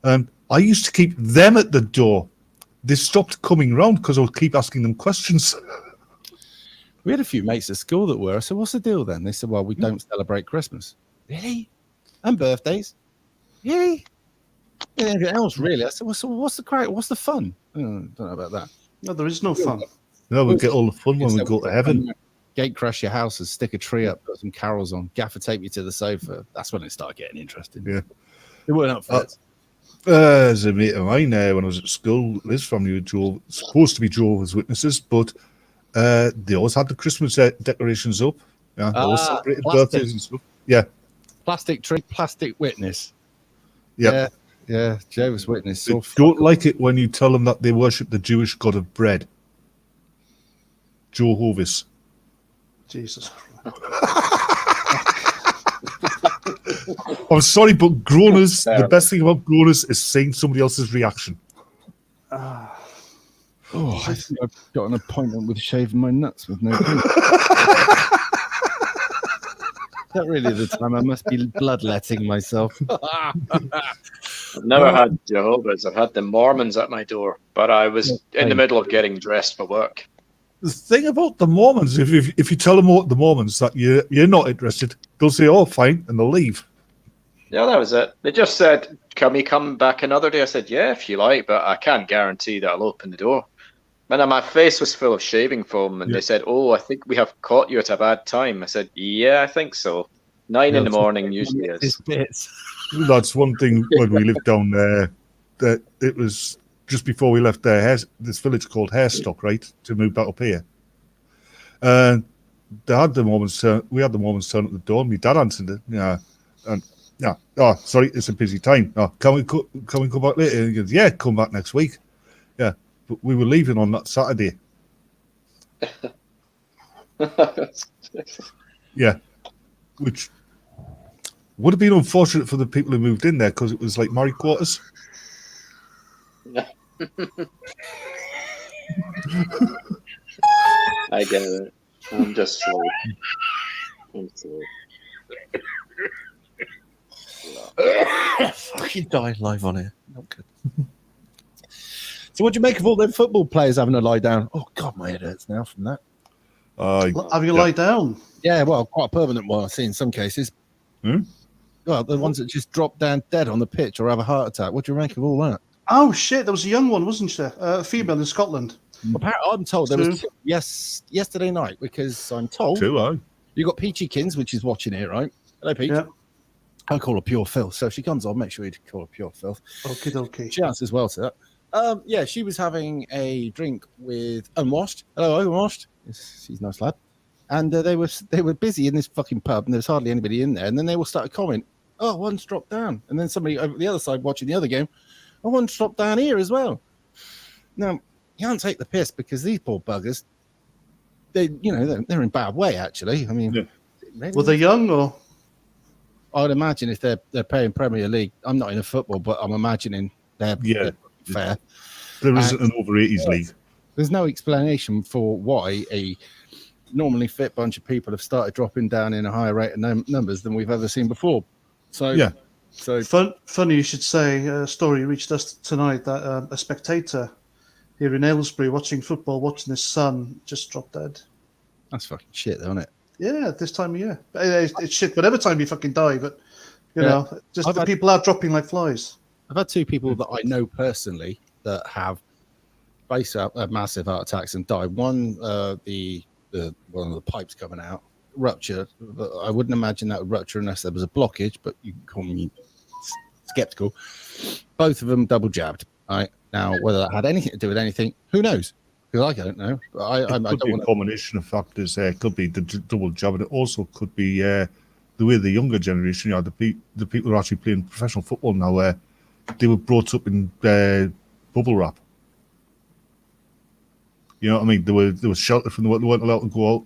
B: And I used to keep them at the door. They stopped coming round because I would keep asking them questions.
D: We had a few mates at school that were. I said, what's the deal then? They said, well, we don't celebrate Christmas. Really? And birthdays? Really? And anything else, really? I said, well, so what's the crack? What's the fun? Don't know about that.
A: No, there is no fun.
B: No, we get all the fun when we go to heaven.
D: Gate crash your house and stick a tree up, put some carols on, gaffer tape you to the sofa. That's when it started getting interesting.
B: Yeah.
D: They weren't up for it.
B: As a mate of mine, when I was at school, his family were supposed to be Jehovah's Witnesses, but they always had the Christmas decorations up. Yeah, they always celebrated birthdays and stuff. Yeah.
D: Plastic tree, plastic witness.
B: Yep.
D: Yeah. Jehovah's Witness.
B: They don't like it when you tell them that they worship the Jewish god of bread. Jehovah's.
A: Jesus Christ.
B: I'm sorry, but groaners, the best thing about groaners is seeing somebody else's reaction.
D: I think I've got an appointment with shaving my nuts with no glue. Is that really the time I must be bloodletting myself?
C: I've never had Jehovah's. I've had the Mormons at my door, but I was in the middle of getting dressed for work.
B: The thing about the Mormons, if you tell them about the Mormons that you're not interested, they'll say, "Oh, fine," and they'll leave.
C: Yeah, that was it. They just said, "Can we come back another day?" I said, "Yeah, if you like, but I can't guarantee that I'll open the door." And my face was full of shaving foam, and they said, "Oh, I think we have caught you at a bad time." I said, "Yeah, I think so. 9 in the morning usually is."
B: That's one thing when we lived down there. That it was just before we left this village called Hairstock, right, to move back up here. And they had the Mormons we had the Mormons turn at the door, and my dad answered it. Yeah, and yeah, oh, sorry, it's a busy time. Oh, can we come back later? And he goes, "Yeah, come back next week." Yeah, but we were leaving on that Saturday. Yeah, which would have been unfortunate for the people who moved in there because it was like married quarters.
C: I get it. I'm just slow. I'm slow.
D: Fucking die live on here. Not good. So what do you make of all them football players having a lie down? Oh God, my head hurts now from that.
A: Have you lie down?
D: Yeah, well, quite a permanent one I see in some cases. Well, the ones that just drop down dead on the pitch or have a heart attack. What do you make of all that?
A: Oh shit! There was a young one, wasn't there? A female in Scotland.
D: Apparently, I'm told there was two, yesterday night because I'm told you got Peachy Kins, which is watching here, right? Hello, Peach.
A: Yeah.
D: I call her Pure Filth. So if she comes on, make sure you call her Pure Filth.
A: Okay.
D: She answers well to that. Yeah, she was having a drink with Unwashed. Hello, Unwashed. She's a nice lad. And they were busy in this fucking pub, and there was hardly anybody in there. And then they all started commenting, "Oh, one's dropped down." And then somebody over the other side watching the other game, "Oh, one's dropped down here as well." Now, you can't take the piss because these poor buggers, they're in bad way, actually. I mean, really?
A: Were they young or?
D: I'd imagine if they're paying Premier League, I'm not into football, but I'm imagining they're fair.
B: There isn't an over 80s league.
D: There's no explanation for why a normally fit bunch of people have started dropping down in a higher rate of numbers than we've ever seen before. So yeah. So
A: funny you should say. A story reached us tonight that a spectator here in Aylesbury watching his son just dropped dead.
D: That's fucking shit, though, isn't it?
A: Yeah, this time of year. It's shit whatever time you fucking die, but you know, just people are dropping like flies.
D: I've had two people that I know personally that have massive heart attacks and died. One, one of the pipes coming out ruptured. But I wouldn't imagine that would rupture unless there was a blockage. But you can call me skeptical. Both of them double jabbed. Right now, whether that had anything to do with anything, who knows? Because I don't know. But I don't
B: be a combination of factors. Could be the double jab, and it also could be the way the younger generation, the people who are actually playing professional football now, they were brought up in bubble wrap. You know what I mean? They were sheltered from they weren't allowed to go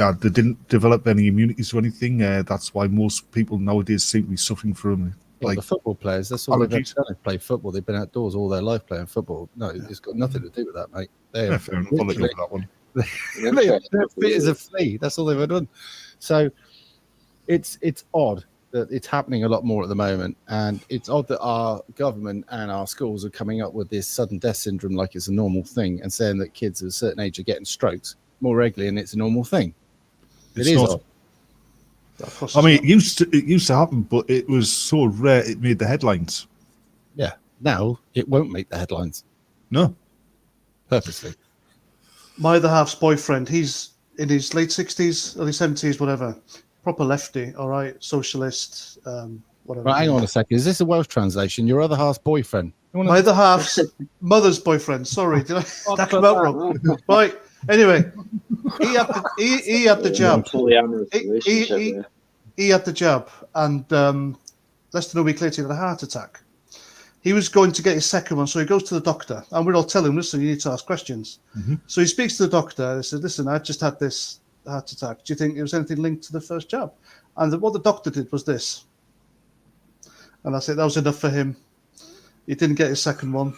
B: out. They didn't develop any immunities or anything. That's why most people nowadays seem to be suffering from
D: the football players. That's all they've done is play football. They've been outdoors all their life playing football. No, it's got nothing to do with that, mate.
B: Fair enough. I'll let you know that one.
D: They're fit as a flea. That's all they've ever done. So it's odd that it's happening a lot more at the moment, and it's odd that our government and our schools are coming up with this sudden death syndrome like it's a normal thing, and saying that kids of a certain age are getting strokes more regularly, and it's a normal thing.
B: It's
D: It is
B: not.
D: odd.
B: I mean, it used to happen, but it was so rare it made the headlines.
D: Yeah. Now it won't make the headlines
B: No.
D: purposely.
A: My other half's boyfriend, he's in his late 60s, early 70s, whatever. Proper lefty, all right, socialist, whatever.
D: Right, hang on a second. Is this a Welsh translation? Your other half's boyfriend.
A: My other half's mother's boyfriend. Sorry, did that come out wrong? Right. Anyway, he had the jab.
C: Polyamorous relationship.
A: He had the jab, and less than a week later, he had a heart attack. He was going to get his second one, so he goes to the doctor, and we're all telling him, listen, you need to ask questions.
B: Mm-hmm.
A: So he speaks to the doctor, and he says, listen, I just had this heart attack. Do you think it was anything linked to the first jab? And what the doctor did was this. And I said that was enough for him. He didn't get his second one.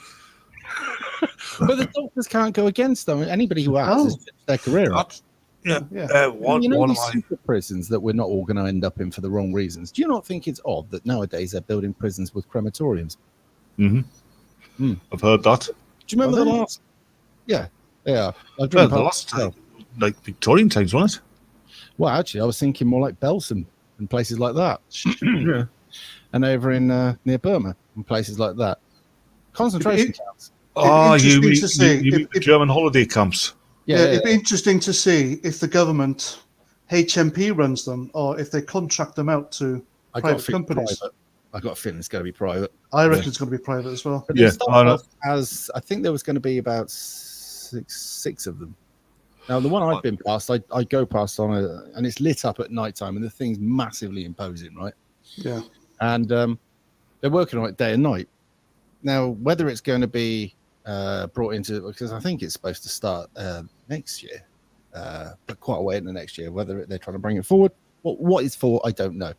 D: But the doctors can't go against them. Anybody who has
A: No.
D: is finished their career.
A: Yeah.
B: One
D: you know
B: of
D: these
B: my
D: super prisons that we're not all going to end up in for the wrong reasons. Do you not think it's odd that nowadays they're building prisons with crematoriums?
B: I've heard that.
D: Do you remember
A: Are
D: the
A: they?
D: last? Yeah, yeah. I've
B: Yeah,
D: driven
B: the
D: past
B: last
D: myself.
B: time, like Victorian times, wasn't
D: Well, actually, I was thinking more like Belsen and places like that.
B: it?
D: And over in near Burma and places like that. Concentration camps.
B: Oh, you
A: interesting
B: mean,
A: to see
B: you mean the German holiday camps?
A: Yeah, it'd be interesting to see if the government, HMP runs them, or if they contract them out to
D: I got a
A: private
D: feeling
A: companies.
D: private. I got a feeling it's going to be private.
A: I reckon it's going to be private as well.
D: But
B: Yeah,
D: they started
B: I know.
D: off as I think there was going to be about six of them. Now the one I've been past, I go past on and it's lit up at night time, and the thing's massively imposing, right?
A: Yeah.
D: And they're working on it day and night. Now whether it's going to be brought into, because I think it's supposed to start next year, but quite a way into next year. Whether they're trying to bring it forward, what it's for, I don't know.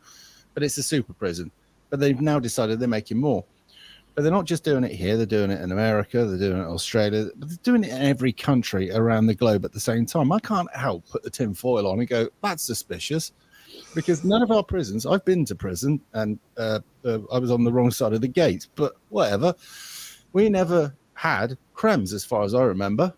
D: But it's a super prison. But they've now decided they're making more. But they're not just doing it here. They're doing it in America. They're doing it in Australia. But they're doing it in every country around the globe at the same time. I can't help put the tin foil on and go, that's suspicious. Because none of our prisons, I've been to prison and I was on the wrong side of the gate. But whatever. We never had crems, as far as I remember,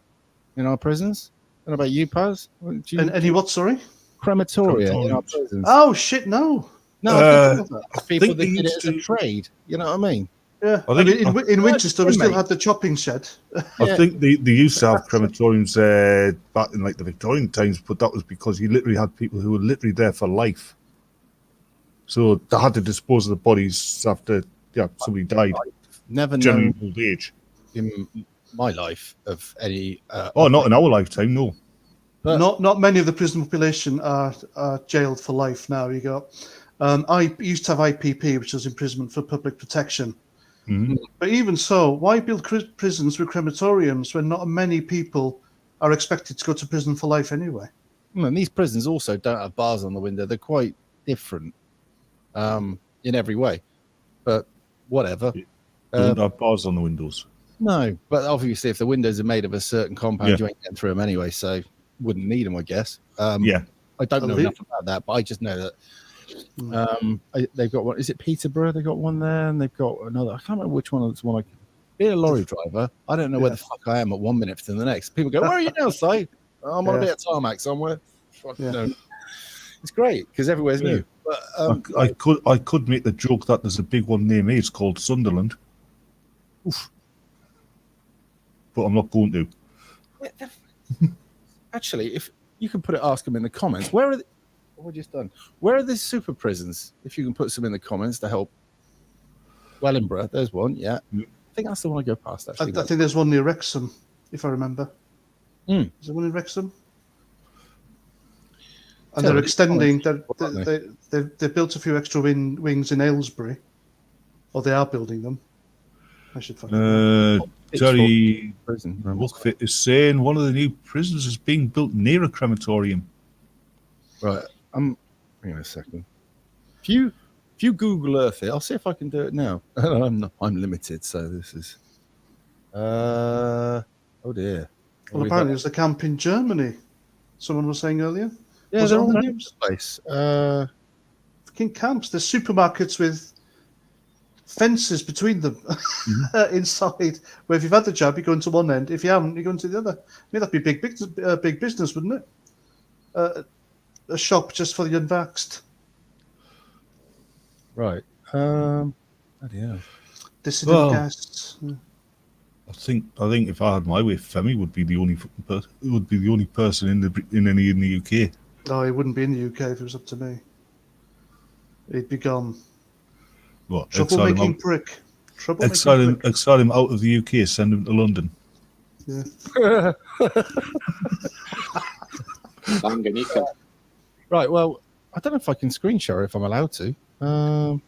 D: in our prisons. And about you, Paz?
A: Any what, sorry?
D: Crematoria in our prisons.
A: Oh, shit, no.
D: No, people
B: think
D: that
B: they
D: did it
B: used
D: as a
B: to-
D: trade. You know what I mean?
A: Yeah.
B: I think-
A: in Winchester, we still
D: mate.
A: had the chopping shed.
B: I think they used to have crematoriums back in like the Victorian times, but that was because you literally had people who were literally there for life. So they had to dispose of the bodies after somebody died,
D: Never
B: generally
D: known
B: old age.
D: in my life of any.
B: Not in our lifetime, no.
D: But-
A: Not many of the prison population are jailed for life now. You got. I used to have IPP, which was imprisonment for public protection.
B: Mhm.
A: But even so, why build prisons with crematoriums when not many people are expected to go to prison for life anyway?
D: And these prisons also don't have bars on the window. They're quite different in every way. But whatever.
B: Don't have bars on the windows.
D: No, but obviously, if the windows are made of a certain compound,
B: Yeah.
D: you ain't getting through them anyway. So wouldn't need them, I guess.
B: Yeah.
D: I don't know
A: Elite.
D: enough about that, but I just know that they've got one. Is it Peterborough? They got one there, and they've got another. I can't remember which one. It's one. Being a lorry driver, I don't know where the fuck I am at 1 minute to the next. People go, "Where are you now, Si?" I'm on a bit of tarmac somewhere. Fuck no. It's great because everywhere's new. But
B: I could make the joke that there's a big one near me. It's called Sunderland.
D: Oof.
B: But I'm not going to.
D: Actually, if you can ask them in the comments, where are the, what have we just done? Where are the super prisons? If you can put some in the comments to help. Wellingborough, there's one. Yeah, I think that's the one I go past.
A: I
D: Actually,
A: think there's one near Wrexham, if I remember.
D: Mm.
A: Is there one in Wrexham? And
D: Tell
A: they're
D: me,
A: extending.
D: comments.
A: They built a few extra wings in Aylesbury, or they are building them. I should find.
B: Jerry
D: prison.
B: Lookfit is saying one of the new prisons is being built near a crematorium.
D: Right. Hang on a second. If you Google Earth it, I'll see if I can do it now. I'm limited, so this is. Oh dear.
A: Well, apparently there's a camp in Germany. Someone was saying earlier.
D: Yeah,
A: Was it
D: they're
A: on
D: all
A: the
D: over
A: news?
D: the place.
A: Fucking camps. There's supermarkets with fences between them inside. Where if you've had the jab, you go into one end. If you haven't, you go into the other. I mean, that'd be big business, wouldn't it? A shop just for the unvaxxed.
D: Right. Yeah.
A: Dissident guests.
B: I think if I had my way, Femi would be the only person in the UK.
A: No, he wouldn't be in the UK if it was up to me. He'd be gone.
B: What?
A: Troublemaking prick.
B: Exile him out of the UK, send him to London.
A: Yeah.
C: Tanganyika.
D: Right. Well, I don't know if I can screen share if I'm allowed to.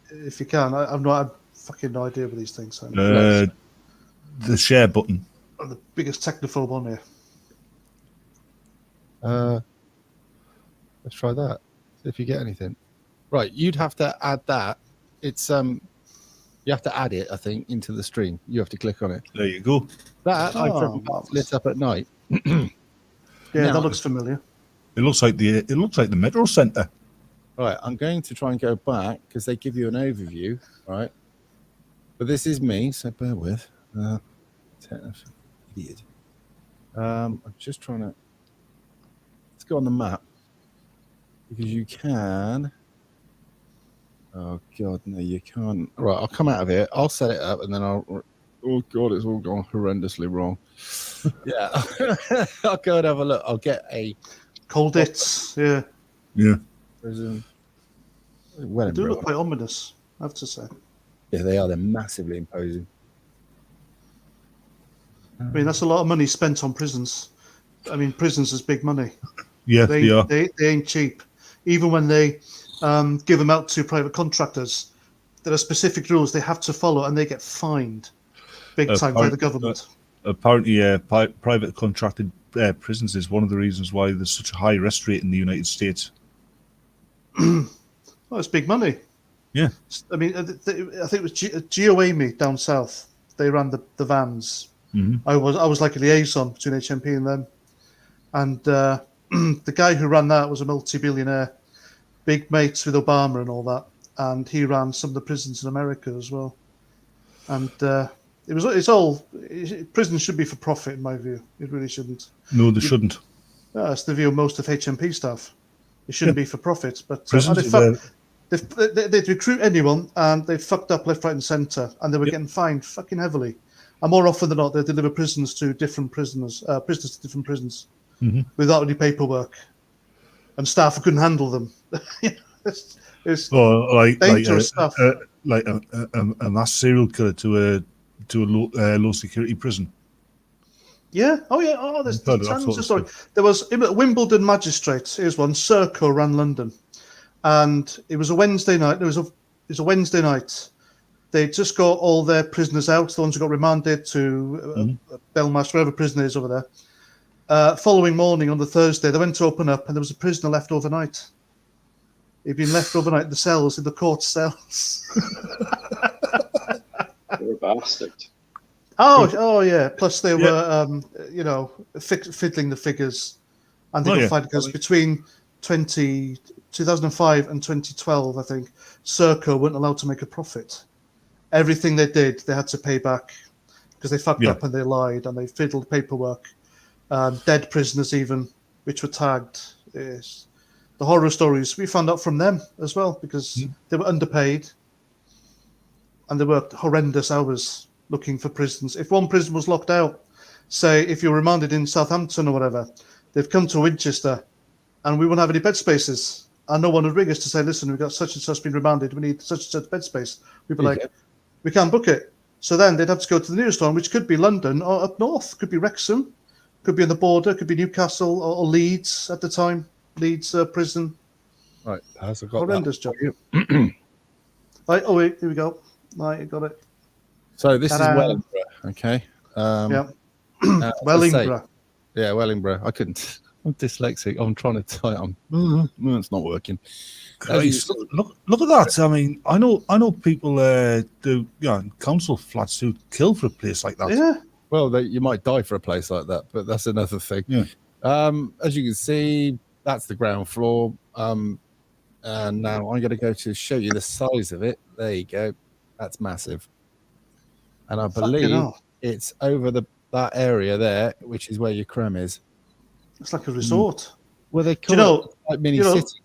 A: If you can, I've fucking no idea with these things. So
B: The share button.
A: I'm the biggest technophobe on here.
D: Let's try that. See if you get anything. Right. You'd have to add that. It's you have to add it, I think, into the stream. You have to click on it.
B: There you go.
D: That I've
A: marvellous.
D: lit up at night.
A: Yeah,
D: Now-
A: that looks familiar.
B: It looks like the Metro Centre.
D: Right, I'm going to try and go back because they give you an overview, right? But this is me, so bear with. Idiot. I'm just trying to. Let's go on the map because you can. Oh God, no, you can't. Right, I'll come out of here. I'll set it up, and then I'll. Oh God, it's all gone horrendously wrong. Yeah, I'll go and have a look. I'll get a
A: Cold hits. Yeah.
B: Yeah.
D: prison.
A: They
D: Well,
A: do look quite ominous, I have to say.
D: yeah, they are. They're massively imposing.
A: I mean, that's a lot of money spent on prisons. I mean, prisons is big money.
B: Yeah, they are.
A: They ain't cheap. Even when they give them out to private contractors, there are specific rules they have to follow, and they get fined big time by the government.
B: Apparently, private contracted prisons is one of the reasons why there's such a high arrest rate in the United States.
A: Well, it's big money.
B: Yeah.
A: I mean, I think it was GeoAmy down south. They ran the vans.
B: Mm-hmm.
A: I was like a liaison between HMP and them. And the guy who ran that was a multi-billionaire, big mates with Obama and all that. And he ran some of the prisons in America as well. And prisons should be for profit, in my view. It really shouldn't.
B: No, they shouldn't.
A: That's the view of most of HMP staff. It shouldn't be for profit. But they'd recruit anyone, and they fucked up left, right, and centre, and they were getting fined fucking heavily. And more often than not, they deliver prisoners to different prisoners to different prisons without any paperwork, and staff who couldn't handle them. it's dangerous stuff.
B: Like a mass serial killer to a low security prison.
A: Yeah. Oh, yeah. Oh, there's
B: I've heard
A: tons
B: that
A: of
B: sort
A: stories. There was Wimbledon magistrates. Here's one. Serco ran London, and it was a Wednesday night. It was a Wednesday night. They just got all their prisoners out. The ones who got remanded to Belmarsh, wherever prison is over there. Following morning on the Thursday, they went to open up, and there was a prisoner left overnight. He'd been left overnight in the cells, in the court cells.
C: Poor bastard.
A: Oh, yeah. Plus, they were, fiddling the figures, and they got fined because between 2005 and 2012, I think, Serco weren't allowed to make a profit. Everything they did, they had to pay back because they fucked up and they lied and they fiddled paperwork. Dead prisoners, even, which were tagged. Yes. The horror stories we found out from them as well because they were underpaid and they worked horrendous hours looking for prisons. If one prison was locked out, say if you're remanded in Southampton or whatever, they'd come to Winchester and we wouldn't have any bed spaces. And no one would ring us to say, listen, we've got such and such been remanded, we need such and such bed space. We'd be like, we can't book it. So then they'd have to go to the nearest one, which could be London or up north, could be Wrexham, could be on the border, could be Newcastle or Leeds at the time, Leeds prison.
D: Right, has I got
A: horrendous
D: that?
A: job. Right, oh wait, here we go. Right, you got it.
D: So this is Wellingborough, okay?
A: Wellingborough.
D: Yeah, Wellingborough. I couldn't. I'm dyslexic. I'm trying to type. It's not working.
B: Christ, look at that. I mean, I know people do council flats who kill for a place like that.
A: Yeah.
D: Well, you might die for a place like that, but that's another thing.
B: Yeah.
D: As you can see, that's the ground floor. And now I'm going to go to show you the size of it. There you go. That's massive. And I believe it's over that area there, which is where your creme is.
A: It's like a resort.
D: Well, they call it like mini cities.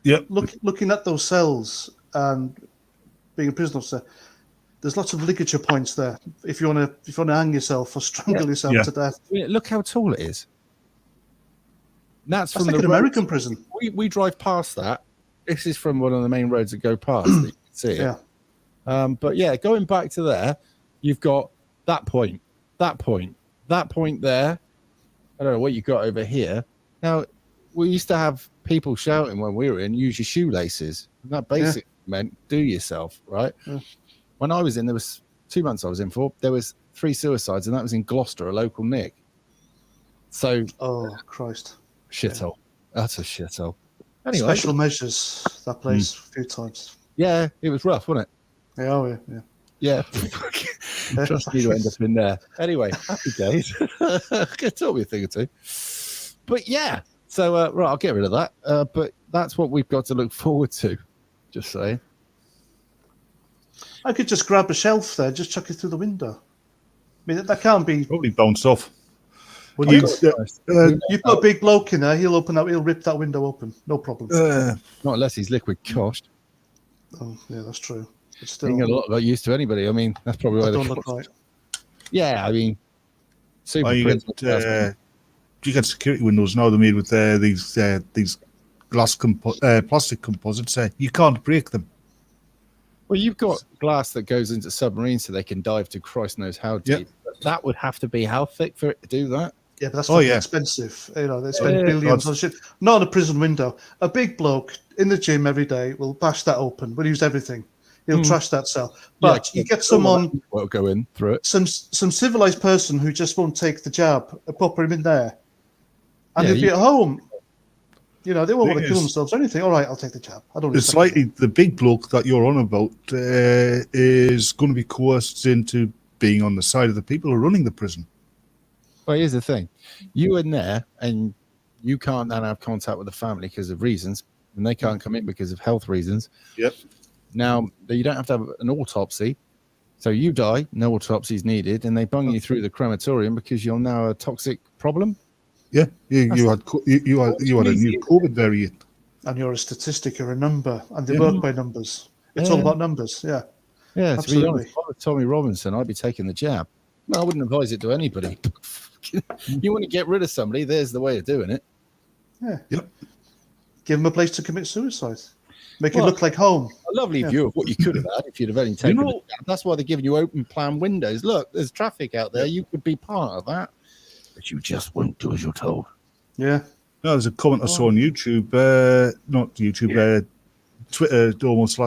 B: Yeah.
A: Looking at those cells and being a prison officer, there's lots of ligature points there. If you want to hang yourself or strangle yourself to death.
D: Look how tall it is. That's from
A: like
D: the
A: an American prison.
D: We drive past that. This is from one of the main roads that go past. That you can see it.
A: Yeah.
D: But yeah, going back to there, you've got that point there. I don't know what you got over here. Now, we used to have people shouting when we were in, use your shoelaces. And that basically meant do yourself, right?
A: Yeah.
D: When I was in, there was 2 months I was in for, there was 3 suicides, and that was in Gloucester, a local nick. So,
A: oh Christ,
D: shithole. That's a shithole. Anyway,
A: special measures. That place a few times.
D: Yeah, it was rough, wasn't it?
A: Yeah.
D: Trust me to end up in there. Anyway, happy days. Get tell me a thing or two. But yeah, so right, I'll get rid of that. But that's what we've got to look forward to. Just saying.
A: I could just grab a shelf there, just chuck it through the window. I mean, that can't be.
B: Probably bounced off.
A: Well, you've got a big bloke in there. He'll rip that window open. No problem.
D: Not unless he's liquid coshed.
A: Oh, yeah, that's true. But
D: He
A: still,
D: ain't got a lot got used to anybody. I mean, that's probably why
A: that
D: they
A: don't look right.
D: Yeah, I mean, super
B: you get security windows now. They're made with these glass plastic composites. You can't break them.
D: Well, you've got glass that goes into submarines so they can dive to Christ knows how deep.
B: Yep.
D: But that would have to be how thick for it to do that?
A: Yeah, but that's expensive. You know, they spend billions on shit. Not on a prison window. A big bloke in the gym every day will bash that open. Will use everything. He'll trash that cell. But you get someone
D: will go in through it.
A: Some civilized person who just won't take the jab, pop him in there, and he'll be at home. You know, they won't want to kill themselves or anything. All right, I'll take the jab. I don't.
B: It's likely the big bloke that you're on about is going to be coerced into being on the side of the people who are running the prison.
D: Well, here's the thing: you in there, and you can't then have contact with the family because of reasons, and they can't come in because of health reasons.
B: Yep.
D: Now, you don't have to have an autopsy, so you die, no autopsy is needed, and they bung you through the crematorium because you're now a toxic problem.
B: Yeah, you had a new COVID variant,
A: and you're a statistic, you're a number, and they work by numbers. It's all about numbers. Yeah.
D: Yeah,
A: absolutely.
D: To be honest, if I was Tommy Robinson, I'd be taking the jab. No, I wouldn't advise it to anybody. You want to get rid of somebody, there's the way of doing it.
A: Yeah.
B: Yep.
A: Give them a place to commit suicide. Make it look like home.
D: A lovely view of what you could have had if you'd have only taken the jab. That's why they're giving you open plan windows. Look, there's traffic out there. You could be part of that. But you just won't do as you're told.
A: Yeah.
B: No, there's a comment I saw on YouTube, not YouTube, Twitter, almost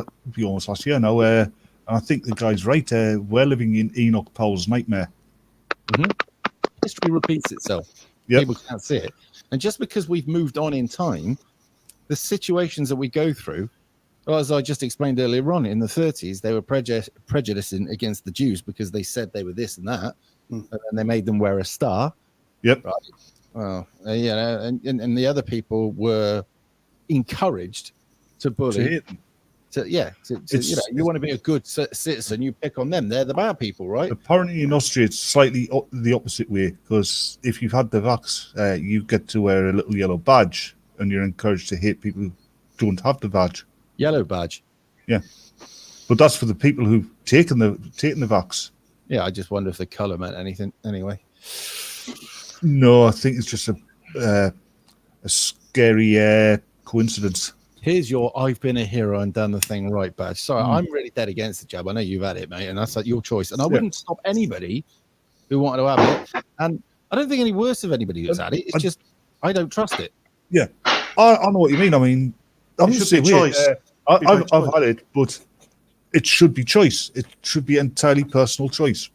B: last year now. And I think the guy's right. We're living in Enoch Powell's nightmare.
D: Mm-hmm. History repeats itself.
B: Yep.
D: People can't see it. And just because we've moved on in time, the situations that we go through, well, as I just explained earlier on, in the 30s, they were prejudicing against the Jews because they said they were this and that, and then they made them wear a star.
B: Yep.
D: Right. Well, and the other people were encouraged to bully. You want to be a good citizen, you pick on them. They're the bad people, right?
B: Apparently in Austria, it's slightly the opposite way, because if you've had the vax, you get to wear a little yellow badge, and you're encouraged to hate people who don't have the badge.
D: Yellow badge.
B: Yeah. But that's for the people who've taken the vax.
D: Yeah, I just wonder if the colour meant anything anyway.
B: No, I think it's just a scary coincidence.
D: Here's your I've been a hero and done the thing right badge. Sorry, I'm really dead against the jab. I know you've had it, mate, and that's like your choice. And I wouldn't stop anybody who wanted to have it. And I don't think any worse of anybody who's had it. It's just I don't trust it.
B: Yeah, I know what you mean. I mean, I'm
A: it should be choice.
B: I've had it, but it should be choice. It should be entirely personal choice.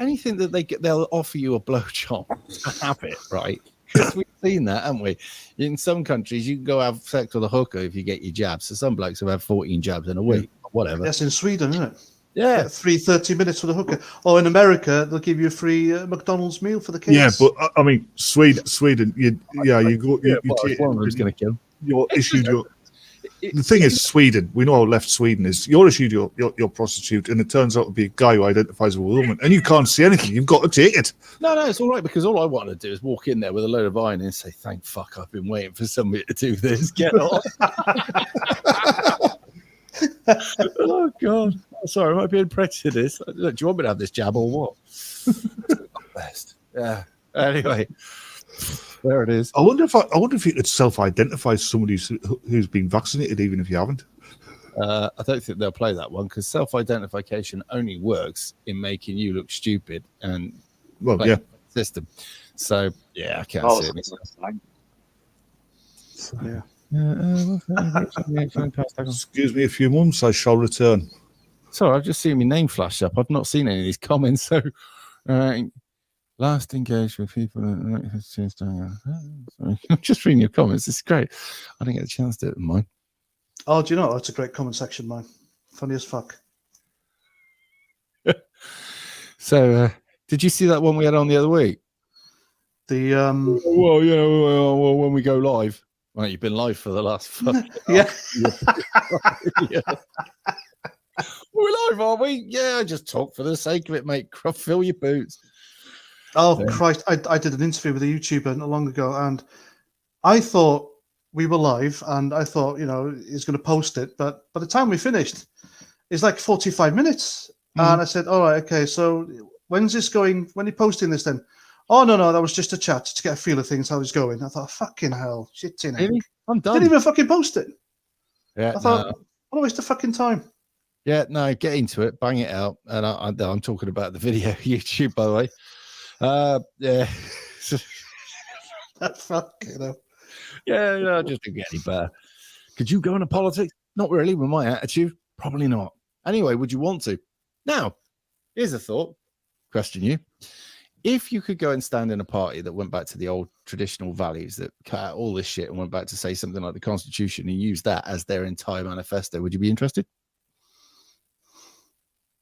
D: Anything that they'll offer you a blowjob to have it, right? Because we've seen that, haven't we? In some countries, you can go have sex with a hooker if you get your jabs. So some blokes have had 14 jabs in a week, whatever.
A: That's in Sweden, isn't it?
D: Yeah.
A: Get 30 minutes for the hooker. Or in America, they'll give you a free McDonald's meal for the kids.
B: Yeah, but I mean, Sweden, you take
D: one of them's going to kill.
B: you're issued your. The thing is, Sweden, we know how left Sweden is. You're issued your prostitute, and it turns out to be a guy who identifies as a woman, and you can't see anything. You've got to take it.
D: No, it's all right, because all I want to do is walk in there with a load of iron and say, "Thank fuck, I've been waiting for somebody to do this. Get on." Oh God! Sorry, am I being prejudiced? Do you want me to have this jab or what? Best. Yeah. Anyway, there it is.
B: I wonder if you could self-identify as somebody who's been vaccinated, even if you haven't.
D: I don't think they'll play that one, because self-identification only works in making you look stupid and
B: Yeah.
D: system. So yeah, I can't see it.
A: Yeah.
B: Excuse me a few months, I shall return.
D: Sorry, I've just seen my name flash up. I've not seen any of these comments. So, last engaged with people. I'm just reading your comments. It's great. I didn't get a chance to do it in mine.
A: Oh, do you know? That's a great comment section, mine. Funny as fuck.
D: So, did you see that one we had on the other week?
A: The
D: Well, when we go live. Well, you've been live for the last
A: yeah.
D: Yeah. We're live, are we? Yeah, just talk for the sake of it, mate. Fill your boots.
A: Oh,
D: Yeah.
A: Christ. I did an interview with a YouTuber not long ago, and I thought we were live, and I thought, he's going to post it. But by the time we finished, it's like 45 minutes. And I said, all right, okay, so when's this going? When are you posting this then? Oh, no, that was just a chat to get a feel of things, how it's going. I thought, fucking hell, shit in
D: Really? I'm done.
A: Didn't even fucking post it.
D: Yeah,
A: I thought, what a waste of fucking time.
D: Yeah, no, get into it, bang it out. And I'm talking about the video YouTube, by the way. Yeah.
A: Fucking hell.
D: Yeah, no, just to get any better. Could you go into politics? Not really, with my attitude. Probably not. Anyway, would you want to? Now, here's a thought. Question you. If you could go and stand in a party that went back to the old traditional values, that cut out all this shit and went back to say something like the Constitution and use that as their entire manifesto, would you be interested?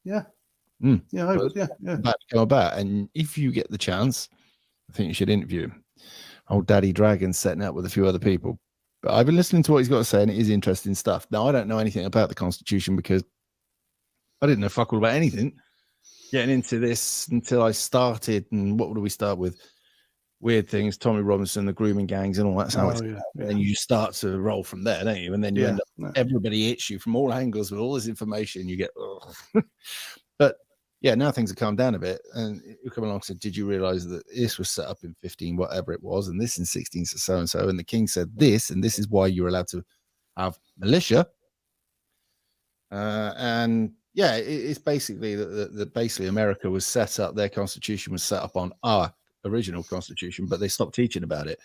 A: Yeah. Yeah, I would. Yeah.
D: That come about. And if you get the chance, I think you should interview him. Old Daddy Dragon's setting up with a few other people. But I've been listening to what he's got to say, and it is interesting stuff. Now, I don't know anything about the Constitution because I didn't know fuck all about anything getting into this until I started. And what do we start with? Weird things, Tommy Robinson, the grooming gangs, and all that's how it's.
A: Yeah.
D: And you just start to roll from there, don't you? And then you end up, everybody hits you from all angles with all this information. You get, but yeah, now things have calmed down a bit. And you come along and said, did you realize that this was set up in 15, whatever it was, and this in 16, so and so, and the king said this, and this is why you're allowed to have militia. And yeah, it's basically that basically America was set up, their constitution was set up on our original constitution, but they stopped teaching about it.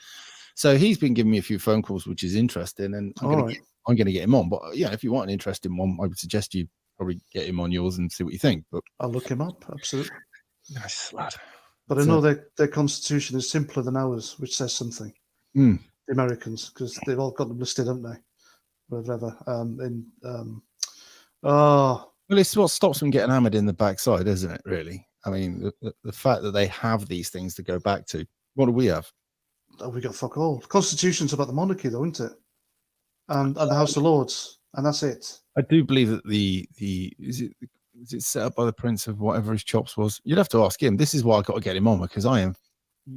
D: So he's been giving me a few phone calls, which is interesting, and I'm going to get him on. But yeah, if you want an interesting one, I would suggest you probably get him on yours and see what you think. But
A: I'll look him up, absolutely.
D: Nice lad.
A: But I know their constitution is simpler than ours, which says something. The Americans, because they've all got them listed, haven't they? Whatever.
D: Well, it's what stops them getting hammered in the backside, isn't it, really? I mean, the fact that they have these things to go back to. What do we have?
A: Oh, we got fuck all. Constitution's about the monarchy, though, isn't it? And the House of Lords, and that's it.
D: I do believe that was it set up by the prince of whatever his chops was? You'd have to ask him. This is why I got to get him on, because I am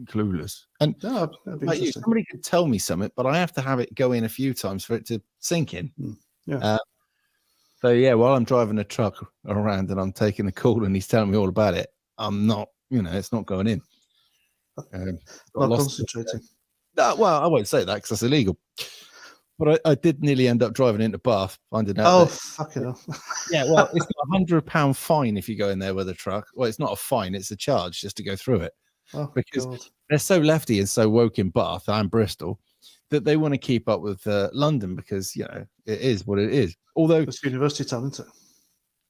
D: clueless. And
A: that'd be
D: like you, somebody could tell me something, but I have to have it go in a few times for it to sink in. So yeah, while I'm driving a truck around and I'm taking the call and he's telling me all about it, I'm not, it's not going in.
A: Not concentrating.
D: Well, I won't say that because that's illegal. But I did nearly end up driving into Bath, finding out.
A: Oh, fuck it.
D: Yeah, well, it's a £100 fine if you go in there with a truck. Well, it's not a fine; it's a charge just to go through it.
A: Oh,
D: because
A: God.
D: They're so lefty and so woke in Bath and Bristol that they want to keep up with London because it is what it is. Although
A: it's university town, isn't it?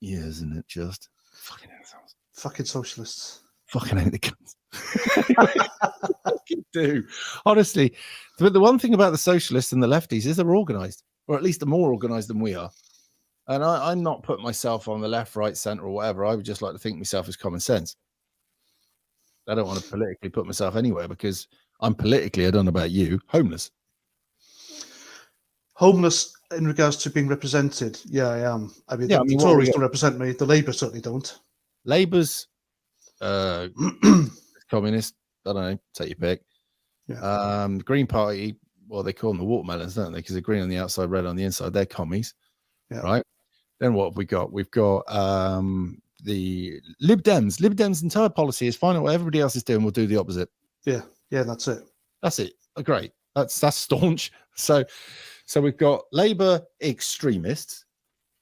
D: Yeah, isn't it just fucking assholes?
A: Fucking socialists.
D: Fucking hate the cunts. Fucking do. Honestly, the one thing about the socialists and the lefties is they're organised, or at least they're more organised than we are. And I'm not putting myself on the left, right, centre, or whatever. I would just like to think myself as common sense. I don't want to politically put myself anywhere because I'm politically, I don't know about you, homeless.
A: Homeless in regards to being represented. Yeah, I am. I mean,
D: Yeah,
A: the,
D: I mean,
A: the
D: what
A: Tories
D: we-
A: don't represent me. The Labour certainly don't.
D: Labour's communist. I don't know. Take your pick.
A: Yeah.
D: The Green Party, well, they call them the watermelons, don't they? Because they're green on the outside, red on the inside. They're commies,
A: Yeah.
D: right? Then what have we got? We've got the Lib Dems. Lib Dems' entire policy is find out what everybody else is doing. We'll do the opposite.
A: Yeah, that's it.
D: That's it. Oh, great. That's staunch. So we've got Labour extremists,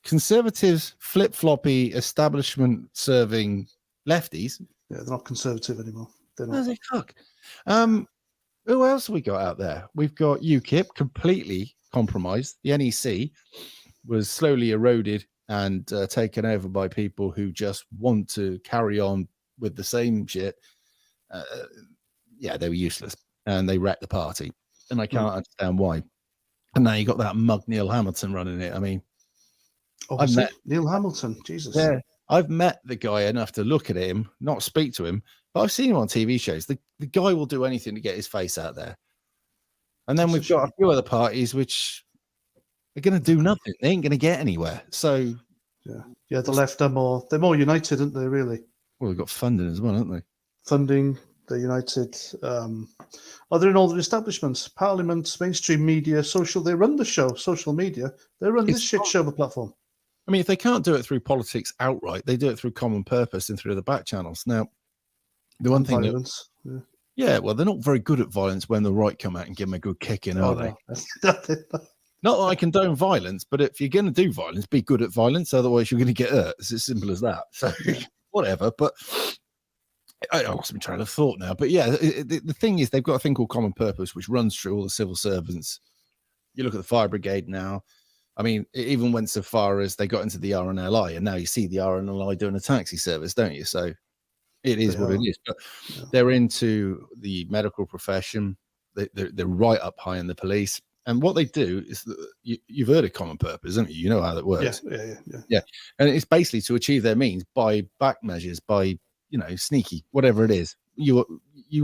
D: Conservatives flip-floppy establishment serving lefties.
A: Yeah, they're not conservative anymore. They're
D: How's
A: not.
D: it cook? Who else have we got out there? We've got UKIP completely compromised. The NEC was slowly eroded and taken over by people who just want to carry on with the same shit. Yeah, they were useless and they wrecked the party. And I can't understand why. And now you got that mug Neil Hamilton running it. I mean,
A: I've met Neil Hamilton. Jesus.
D: Yeah, I've met the guy enough to look at him, not speak to him, but I've seen him on TV shows. The guy will do anything to get his face out there. And then we've got a few other parties which are going to do nothing. They ain't going to get anywhere. So
A: yeah, the left are more united, aren't they? Really.
D: Well, they've got funding as well, haven't they?
A: Funding. They're united. They're in all the establishments, Parliament, mainstream media, social. They run the show. Social media. They run this shit show, the platform.
D: I mean, if they can't do it through politics outright, they do it through common purpose and through the back channels. Now, the one thing
A: violence.
D: Well, they're not very good at violence when the right come out and give them a good kick in, are they? Not that I condone violence, but if you're going to do violence, be good at violence. Otherwise, you're going to get hurt. It's as simple as that. So, whatever. But I lost my train of thought now. But yeah, the thing is, they've got a thing called common purpose, which runs through all the civil servants. You look at the fire brigade now. I mean, it even went so far as they got into the RNLI, and now you see the RNLI doing a taxi service, don't you? So it is what it is. But they're into the medical profession. They're right up high in the police. And what they do is you've heard of common purpose, haven't you? You know how that works. Yeah. And it's basically to achieve their means by back measures, by, sneaky, whatever it is. You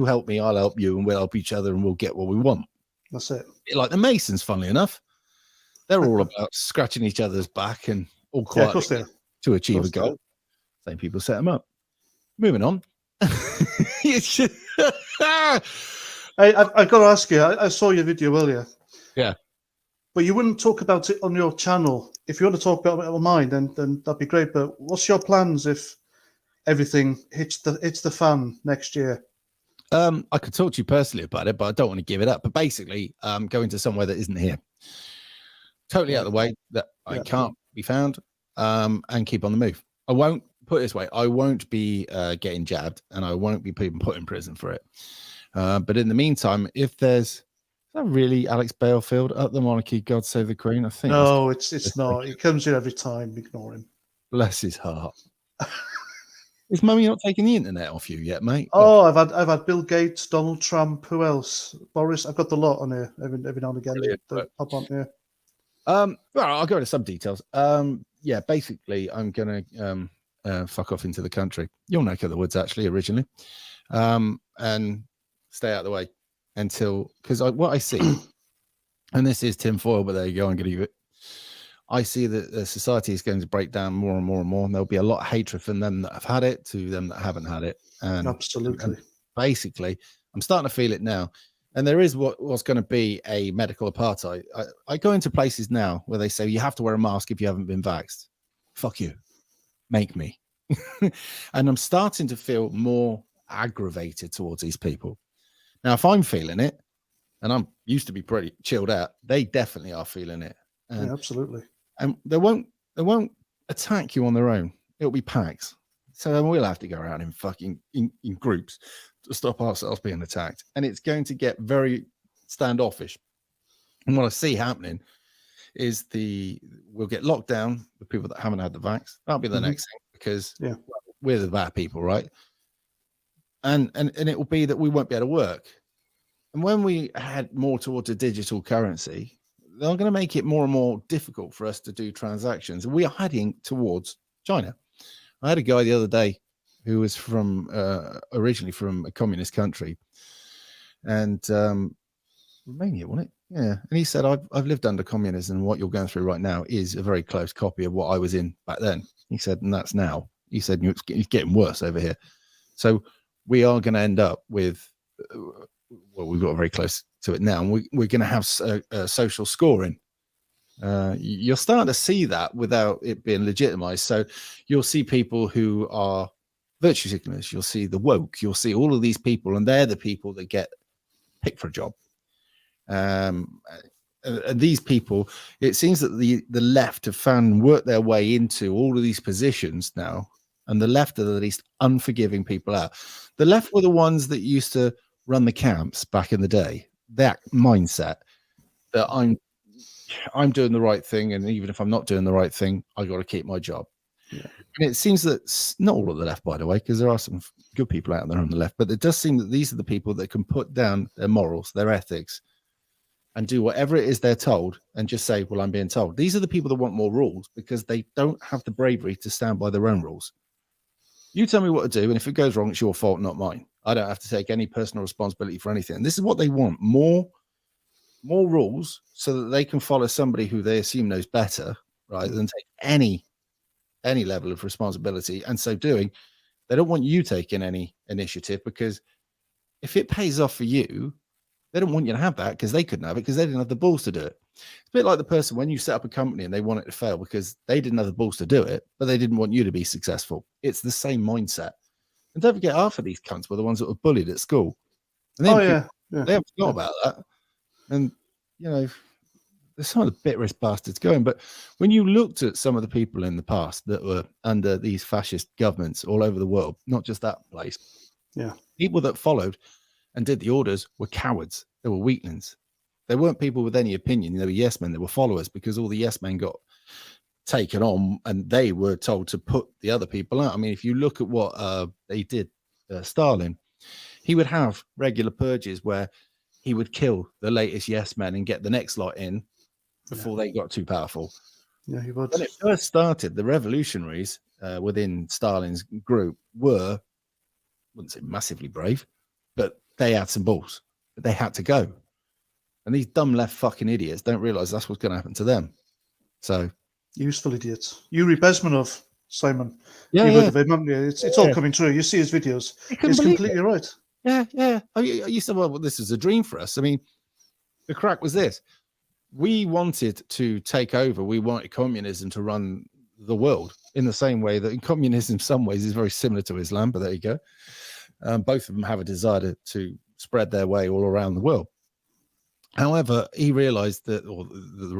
D: help me, I'll help you, and we'll help each other, and we'll get what we want.
A: That's it.
D: Like the Masons, funnily enough. They're all about scratching each other's back and all quietly to achieve a goal. Same people set them up. Moving on.
A: I've got to ask you, I saw your video earlier.
D: Yeah.
A: But you wouldn't talk about it on your channel. If you want to talk about it on mine, then that'd be great. But what's your plans if everything hits the fan next year?
D: I could talk to you personally about it, but I don't want to give it up. But basically, going to somewhere that isn't here. Totally out of the way, that I can't be found, and keep on the move. I won't, put it this way, I won't be getting jabbed, and I won't be put in prison for it. But in the meantime, if there's, is that really Alex Balefield at the monarchy, God Save the Queen? I think
A: no, it's not. He comes here every time. Ignore him.
D: Bless his heart. Is Mummy not taking the internet off you yet, mate?
A: Oh, I've had Bill Gates, Donald Trump, who else? Boris. I've got the lot on here every now and again. They pop on here.
D: Well, I'll go into some details. Basically, I'm gonna fuck off into the country, your neck of the woods, actually, originally, and stay out of the way until, because what I see, and this is tinfoil, but there you go. I'm gonna give it. I see that the society is going to break down more and more and more, and there'll be a lot of hatred from them that have had it to them that haven't had it. And
A: absolutely,
D: and basically, I'm starting to feel it now. And there is what's going to be a medical apartheid. I go into places now where they say you have to wear a mask if you haven't been vaxxed. Fuck you. Make me. And I'm starting to feel more aggravated towards these people. Now, if I'm feeling it, and I'm used to be pretty chilled out, they definitely are feeling it. And,
A: absolutely.
D: And they won't attack you on their own. It'll be packs. So then we'll have to go around in fucking in groups to stop ourselves being attacked. And it's going to get very standoffish. And what I see happening is we'll get locked down with people that haven't had the vax. That'll be the next thing, because we're the bad people, right? And it will be that we won't be able to work. And when we head more towards a digital currency, they're going to make it more and more difficult for us to do transactions. We are heading towards China. I had a guy the other day who was from originally from a communist country, and Romania, wasn't it? Yeah. And he said, I've lived under communism, and what you're going through right now is a very close copy of what I was in back then. He said, and that's now. He said, it's getting worse over here. So we are going to end up with, well, we've got very close to it now, and we're going to have social scoring. You're starting to see that without it being legitimized. So you'll see people who are virtue signalers, you'll see the woke, you'll see all of these people, and they're the people that get picked for a job. And these people, it seems that the left have worked their way into all of these positions now, and the left are the least unforgiving people out. The left were the ones that used to run the camps back in the day. That mindset that I'm doing the right thing, and even if I'm not doing the right thing, I got to keep my job. Yeah. And it seems that not all of the left, by the way, because there are some good people out there on the left, but it does seem that these are the people that can put down their morals, their ethics, and do whatever it is they're told and just say, well, I'm being told. These are the people that want more rules because they don't have the bravery to stand by their own rules. You tell me what to do, and if it goes wrong, it's your fault, not mine. I don't have to take any personal responsibility for anything. And this is what they want, more rules so that they can follow somebody who they assume knows better, right, than take any level of responsibility. And so doing, they don't want you taking any initiative, because if it pays off for you, they don't want you to have that, because they couldn't have it because they didn't have the balls to do it. It's a bit like the person when you set up a company and they want it to fail because they didn't have the balls to do it, but they didn't want you to be successful. It's the same mindset. And don't forget, half of these cunts were the ones that were bullied at school. And they haven't forgot about that. And, you know, there's some of the bitterest bastards going. But when you looked at some of the people in the past that were under these fascist governments all over the world, not just that place, people that followed and did the orders were cowards. They were weaklings. They weren't people with any opinion. They were yes men. They were followers, because all the yes men got taken on and they were told to put the other people out. I mean, if you look at what they did, Stalin, he would have regular purges where he would kill the latest yes men and get the next lot in before they got too powerful.
A: Yeah, he would.
D: When it first started, the revolutionaries within Stalin's group were, I wouldn't say massively brave, but they had some balls. But they had to go. And these dumb left fucking idiots don't realize that's what's going to happen to them. So,
A: useful idiots. Yuri Bezmenov, Simon.
D: Yeah,
A: heard of him, haven't you? It's all coming true. You see his videos. It's completely right.
D: Yeah. You said, well, this is a dream for us. I mean, the crack was this. We wanted to take over. We wanted communism to run the world in the same way that communism in some ways is very similar to Islam, but there you go. Both of them have a desire to spread their way all around the world. However, he realized that, or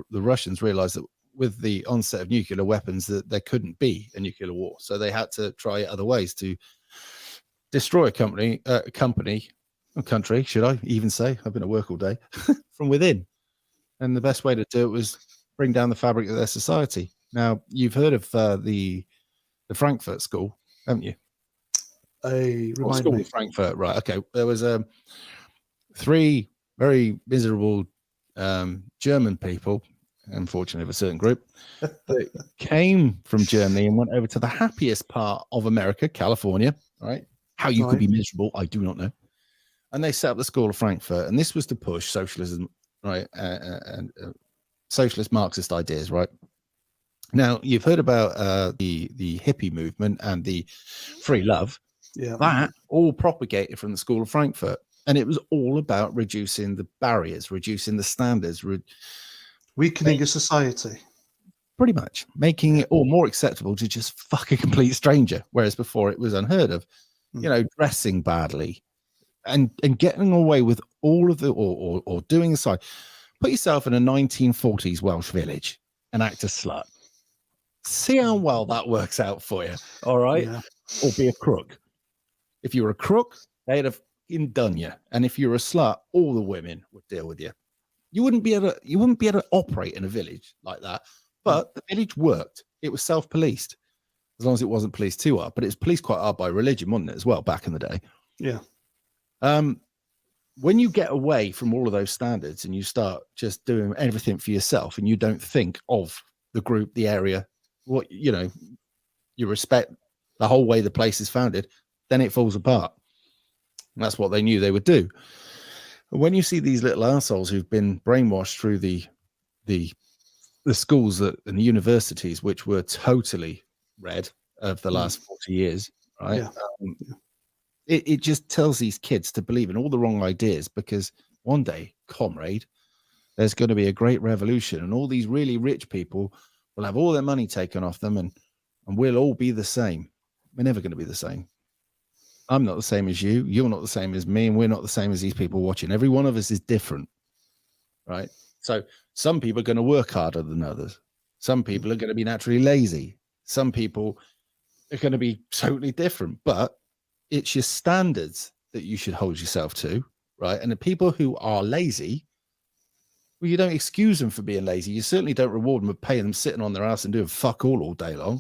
D: the Russians realized that with the onset of nuclear weapons, that there couldn't be a nuclear war. So they had to try other ways to destroy a country, should I even say? I've been at work all day, from within. And the best way to do it was bring down the fabric of their society. Now, you've heard of the Frankfurt School, haven't you?
A: Remind me.
D: Frankfurt, right? Okay, there was 3 very miserable German people, unfortunately, of a certain group, that came from Germany and went over to the happiest part of America, California. Right? How you could be miserable, I do not know. And they set up the School of Frankfurt, and this was to push socialism, right, and socialist Marxist ideas, right? Now, you've heard about the hippie movement and the free love.
A: Yeah,
D: that all propagated from the School of Frankfurt, and it was all about reducing the barriers, reducing the standards,
A: weakening a society,
D: pretty much making it all more acceptable to just fuck a complete stranger, whereas before it was unheard of. You know, dressing badly and getting away with all of the or doing aside. Put yourself in a 1940s Welsh village and act a slut. See how well that works out for you. All right, or be a crook. If you were a crook, they'd have done you, and if you're a slut, all the women would deal with you. You wouldn't be able to operate in a village like that. But the village worked. It was self-policed, as long as it wasn't policed too hard. But it was policed quite hard by religion, wasn't it, as well, back in the day?
A: Yeah.
D: when you get away from all of those standards and you start just doing everything for yourself and you don't think of the group, the area, what, you know, you respect the whole way the place is founded, then it falls apart. And that's what they knew they would do. When you see these little assholes who've been brainwashed through the schools and the universities, which were totally red of the last 40 years, right?
A: Yeah.
D: It just tells these kids to believe in all the wrong ideas, because one day, comrade, there's going to be a great revolution and all these really rich people will have all their money taken off them, and we'll all be the same. We're never going to be the same. I'm not the same as you. You're not the same as me. And we're not the same as these people watching. Every one of us is different, right? So some people are going to work harder than others. Some people are going to be naturally lazy. Some people are going to be totally different, but it's your standards that you should hold yourself to, right? And the people who are lazy, well, you don't excuse them for being lazy. You certainly don't reward them with paying them sitting on their ass and doing fuck all day long.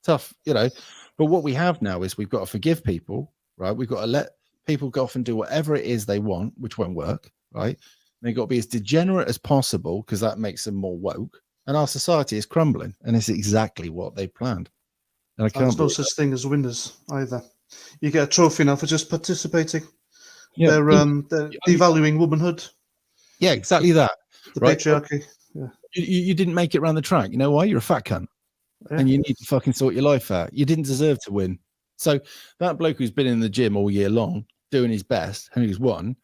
D: Tough, you know. But what we have now is we've got to forgive people, right? We've got to let people go off and do whatever it is they want, which won't work, right? They've got to be as degenerate as possible because that makes them more woke. And our society is crumbling, and it's exactly what they planned. And
A: There's no such thing as winners either. You get a trophy now for just participating.
D: Yeah,
A: they're devaluing womanhood.
D: Yeah, exactly that.
A: The
D: right?
A: patriarchy. Yeah.
D: You didn't make it around the track. You know why? You're a fat cunt. Yeah. And you need to fucking sort your life out. You didn't deserve to win. So that bloke who's been in the gym all year long, doing his best, and who's won,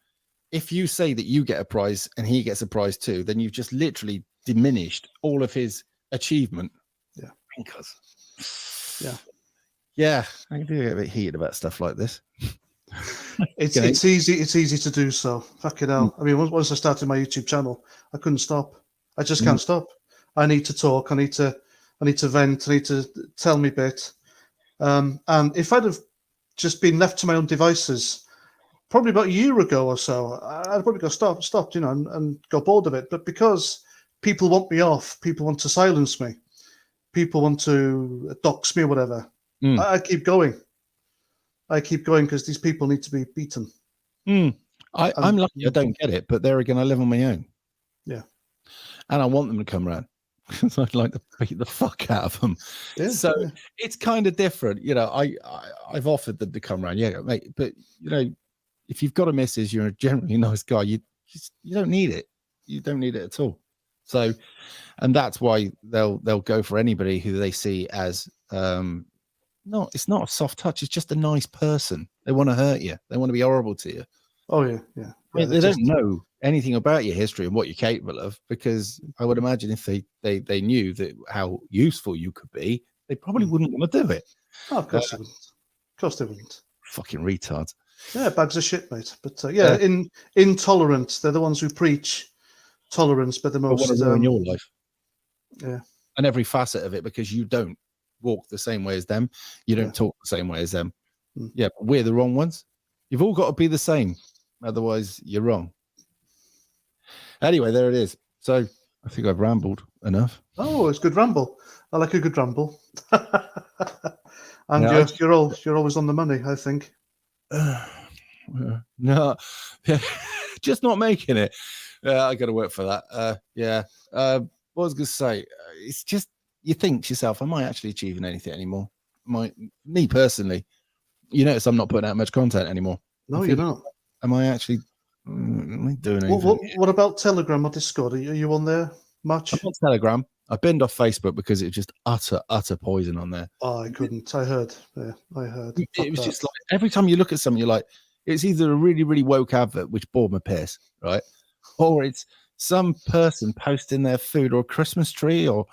D: if you say that you get a prize and he gets a prize too, then you've just literally diminished all of his achievement.
A: Yeah.
D: Yeah. Yeah. I do get a bit heated about stuff like this.
A: It's easy to do so. Fucking hell. I mean, once I started my YouTube channel, I couldn't stop. I just can't stop. I need to talk. I need to vent. I need to tell me bit. And if I'd have just been left to my own devices, probably about a year ago or so, I'd probably go stopped, you know, and got bored of it. But because people want me off, people want to silence me, people want to dox me or whatever, I keep going. I keep going because these people need to be beaten.
D: I'm lucky I don't get it, but there again, I live on my own.
A: Yeah.
D: And I want them to come around because I'd like to beat the fuck out of them. Yeah, so it's kind of different. You know, I've offered them to come around. Yeah, mate. But, you know, if you've got a missus, you're a generally nice guy, you don't need it. You don't need it at all. So, and that's why they'll go for anybody who they see as, no, it's not a soft touch. It's just a nice person. They want to hurt you. They want to be horrible to you.
A: Oh, yeah.
D: I mean, they don't know anything about your history and what you're capable of, because I would imagine if they knew that how useful you could be, they probably wouldn't want to do it.
A: Oh, of course they wouldn't. Of course they wouldn't.
D: Fucking retards.
A: Yeah, bags of shit, mate. But intolerant. They're the ones who preach tolerance, but the most.
D: Want to ruin your life.
A: Yeah.
D: And every facet of it, because you don't walk the same way as them. You don't talk the same way as them. Yeah, but we're the wrong ones. You've all got to be the same. Otherwise, you're wrong. Anyway, there it is. So I think I've rambled enough.
A: Oh, it's a good ramble. I like a good ramble. And you're always on the money, I think.
D: No, just not making it. I got to work for that. What I was going to say, it's just, you think to yourself, am I actually achieving anything anymore? Me personally, you notice I'm not putting out much content anymore.
A: No, you're not.
D: Am I actually doing anything?
A: What about Telegram or Discord? Are you on there much?
D: I'm on Telegram. I binned off Facebook because it's just utter poison on there.
A: Oh, I couldn't. I heard. Yeah, I heard.
D: It was just like, every time you look at something, you're like, it's either a really, really woke advert, which bored my piss, right? Or it's some person posting their food or a Christmas tree or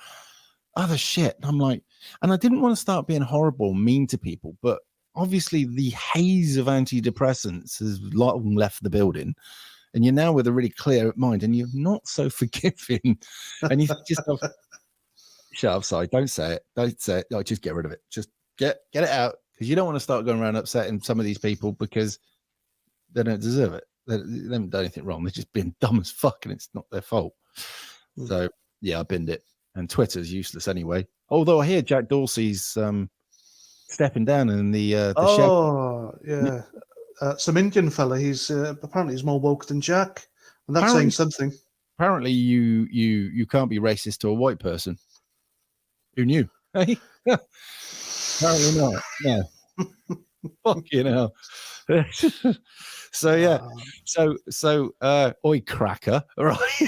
D: other shit. And I'm like, and I didn't want to start being horrible, mean to people, but obviously the haze of antidepressants has long left the building, and you're now with a really clear mind, and you're not so forgiving, and you just shut up, sorry, don't say it, like, just get rid of it, just get it out, because you don't want to start going around upsetting some of these people because they don't deserve it. They haven't done anything wrong. They're just being dumb as fuck, and it's not their fault. So yeah, I binned it. And Twitter's useless anyway. Although I hear Jack Dorsey's stepping down in the
A: oh,
D: shed.
A: Yeah. some Indian fella. He's apparently he's more woke than Jack, and that's
D: Apparently-
A: saying something.
D: Apparently, you can't be racist to a white person. Who knew? Hey, apparently not. No. Fucking hell. So yeah. So oi cracker, right?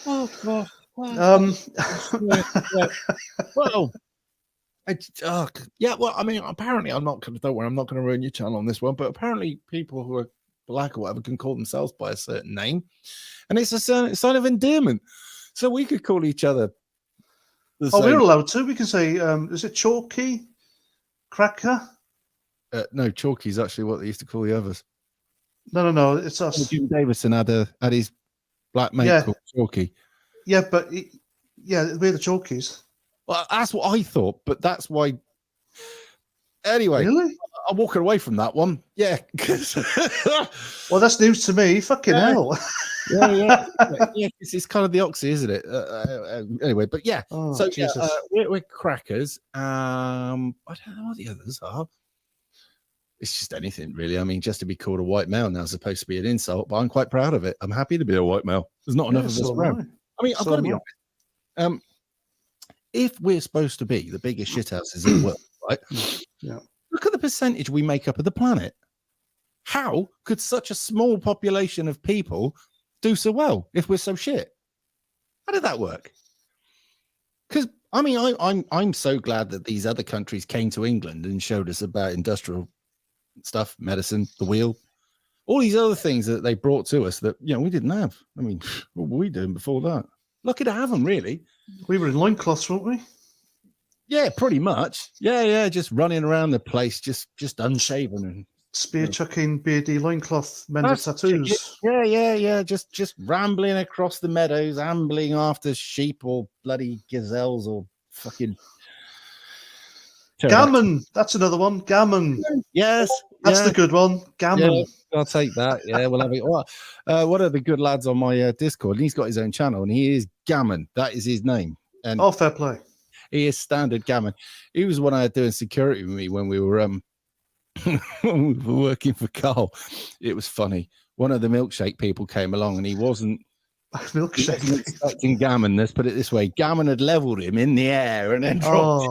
D: Oh God. Well, yeah. Well, I mean, apparently, I'm not going to. Don't worry, I'm not going to ruin your channel on this one. But apparently, people who are black or whatever can call themselves by a certain name, and it's a sign of endearment. So we could call each other.
A: We're allowed to. We can say, is it Chalky, Cracker?
D: No, Chalky is actually what they used to call the others.
A: No. It's us.
D: Jim Davison had his black mate called Chalky.
A: Yeah, but we're the Chalkies.
D: Well, that's what I thought, but that's why. Anyway,
A: Really?
D: I'm walking away from that one. Yeah.
A: Well, that's news to me. Fucking hell.
D: Yeah. It's kind of the oxy, isn't it? Anyway, but yeah.
A: Oh,
D: so
A: Jesus.
D: we're crackers. I don't know what the others are. It's just anything, really. I mean, just to be called a white male now is supposed to be an insult, but I'm quite proud of it. I'm happy to be a white male. There's not enough of us
A: so am
D: around. I mean, I've got to be honest. If we're supposed to be the biggest shithouses in the world, right?
A: Yeah.
D: Look at the percentage we make up of the planet. How could such a small population of people do so well if we're so shit? How did that work? Because I mean, I'm so glad that these other countries came to England and showed us about industrial stuff, medicine, the wheel, all these other things that they brought to us that we didn't have. I mean, what were we doing before that? Lucky to have them, really.
A: We were in loincloths, weren't we?
D: Yeah, pretty much. Yeah, just running around the place, just unshaven and
A: spear chucking, beardy loincloth men with tattoos.
D: Yeah. Just rambling across the meadows, ambling after sheep or bloody gazelles or fucking
A: gammon. That's another one. Gammon.
D: Yes,
A: that's the good one. Gammon.
D: Yeah, I'll take that. Yeah, we'll have it. One of the good lads on my Discord, and he's got his own channel, and he is Gammon. That is his name. And
A: fair play.
D: He is standard Gammon. He was one I had doing security with me when we were when we were working for Carl. It was funny. One of the milkshake people came along, and he wasn't expecting Gammon. Let's put it this way: Gammon had leveled him in the air and then dropped.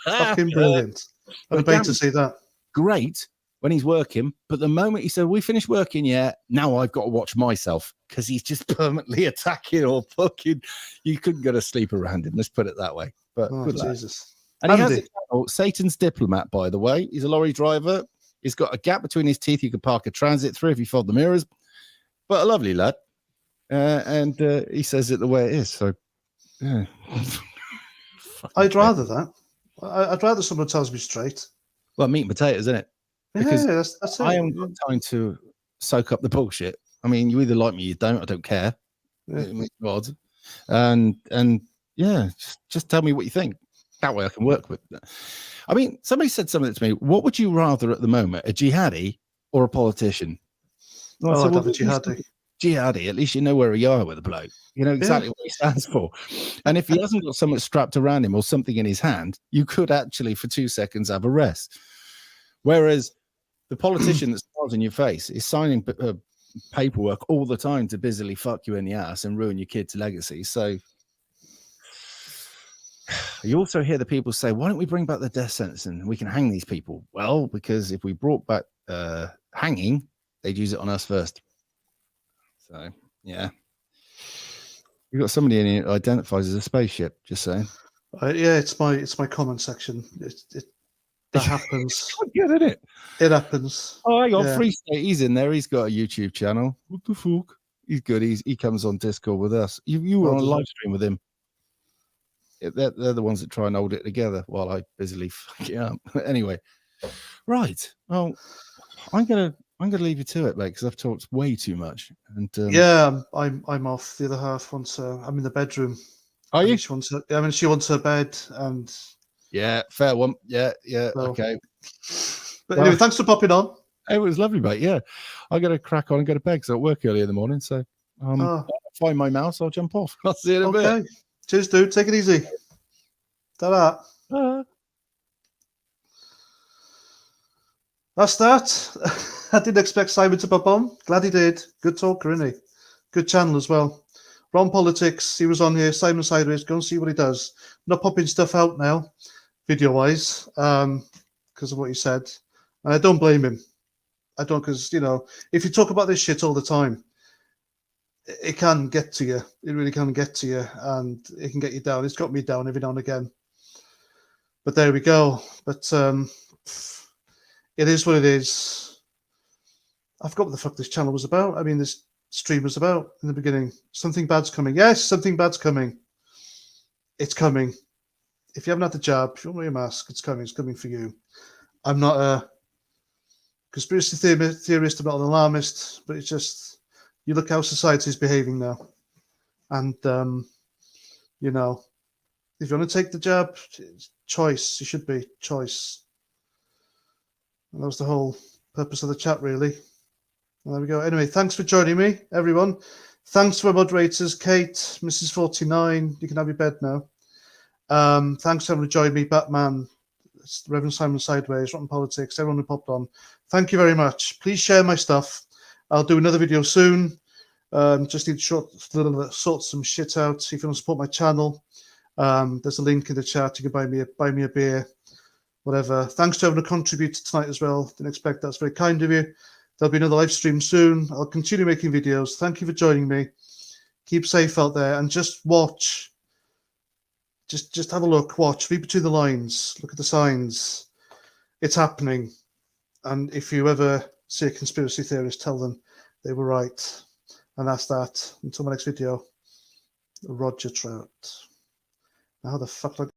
A: Fucking brilliant! I'm about to see that.
D: Great when he's working, but the moment he said, "We finished working yet?" Now I've got to watch myself because he's just permanently attacking or fucking. You couldn't go to sleep around him. Let's put it that way. But good
A: Jesus.
D: And he has a channel, Satan's Diplomat, by the way. He's a lorry driver. He's got a gap between his teeth you could park a transit through if you fold the mirrors. But a lovely lad. And he says it the way it is. So, yeah.
A: I'd rather that. I'd rather someone tells me straight.
D: Well, meat and potatoes, isn't it?
A: Because that's it.
D: I haven't got time to soak up the bullshit. I mean, you either like me, you don't. I don't care. Yeah. God. And yeah, just tell me what you think. That way I can work with it. I mean, somebody said something to me. What would you rather at the moment, a jihadi or a politician?
A: Well, I'd have a jihadi.
D: Jihadi, at least you know where you are with the bloke. You know exactly what he stands for. And if he hasn't got something strapped around him or something in his hand, you could actually, for 2 seconds, have a rest. Whereas the politician that smiles in your face is signing paperwork all the time to busily fuck you in the ass and ruin your kid's legacy. So you also hear the people say, why don't we bring back the death sentence and we can hang these people? Well, because if we brought back hanging, they'd use it on us first. So, yeah. We've got somebody in here who identifies as a spaceship, just saying.
A: Yeah, it's my comment section. That happens.
D: Good, isn't it?
A: It happens.
D: Oh, hang on, Free State, he's in there. He's got a YouTube channel. What the fuck? He's good. He comes on Discord with us. You were on a live stream with him. They're the ones that try and hold it together while I busily fuck it up. Anyway, right. Well, I'm gonna leave you to it, mate, because I've talked way too much. And
A: yeah, I'm off the other half once I'm in the bedroom.
D: Are you?
A: She wants her bed, and
D: yeah, fair one. Yeah, okay.
A: But anyway, thanks for popping on.
D: It was lovely, mate. Yeah, I got to crack on and go to bed because I work early in the morning. So I'll find my mouse. I'll jump off. I'll see you in a bit.
A: Cheers, dude. Take it easy. Ta-da. That's that. I didn't expect Simon to pop on. Glad he did. Good talker, isn't he? Good channel as well. Ron Politics, he was on here. Simon Sideways, go and see what he does. Not popping stuff out now, video-wise, because of what he said. And I don't blame him. I don't, because, you know, if you talk about this shit all the time, it can get to you. It really can get to you, and it can get you down. It's got me down every now and again. But there we go. But it is what it is. I forgot what the fuck this channel was about. I mean, this stream was about in the beginning. Something bad's coming. Yes, something bad's coming. It's coming. If you haven't had the jab, if you don't wear your mask, it's coming. It's coming for you. I'm not a conspiracy theorist. I'm not an alarmist, but it's just, you look how society is behaving now. And, you know, if you want to take the jab, choice. You should be. Choice. And that was the whole purpose of the chat, really. And there we go. Anyway, thanks for joining me, everyone. Thanks to our moderators, Kate, Mrs. 49. You can have your bed now. Thanks to everyone who joined me, Batman, Reverend Simon Sideways, Rotten Politics, everyone who popped on. Thank you very much. Please share my stuff. I'll do another video soon. Just need to sort some shit out. If you want to support my channel, there's a link in the chat. You can buy me a beer, whatever. Thanks to everyone who contributed tonight as well. Didn't expect that. It's very kind of you. There'll be another live stream soon. I'll continue making videos. Thank you for joining me. Keep safe out there and just watch. Just have a look, watch, read between the lines, look at the signs. It's happening. And if you ever see a conspiracy theorist, tell them they were right. And that's that. Until my next video, Roger Trout. Now, how the fuck do I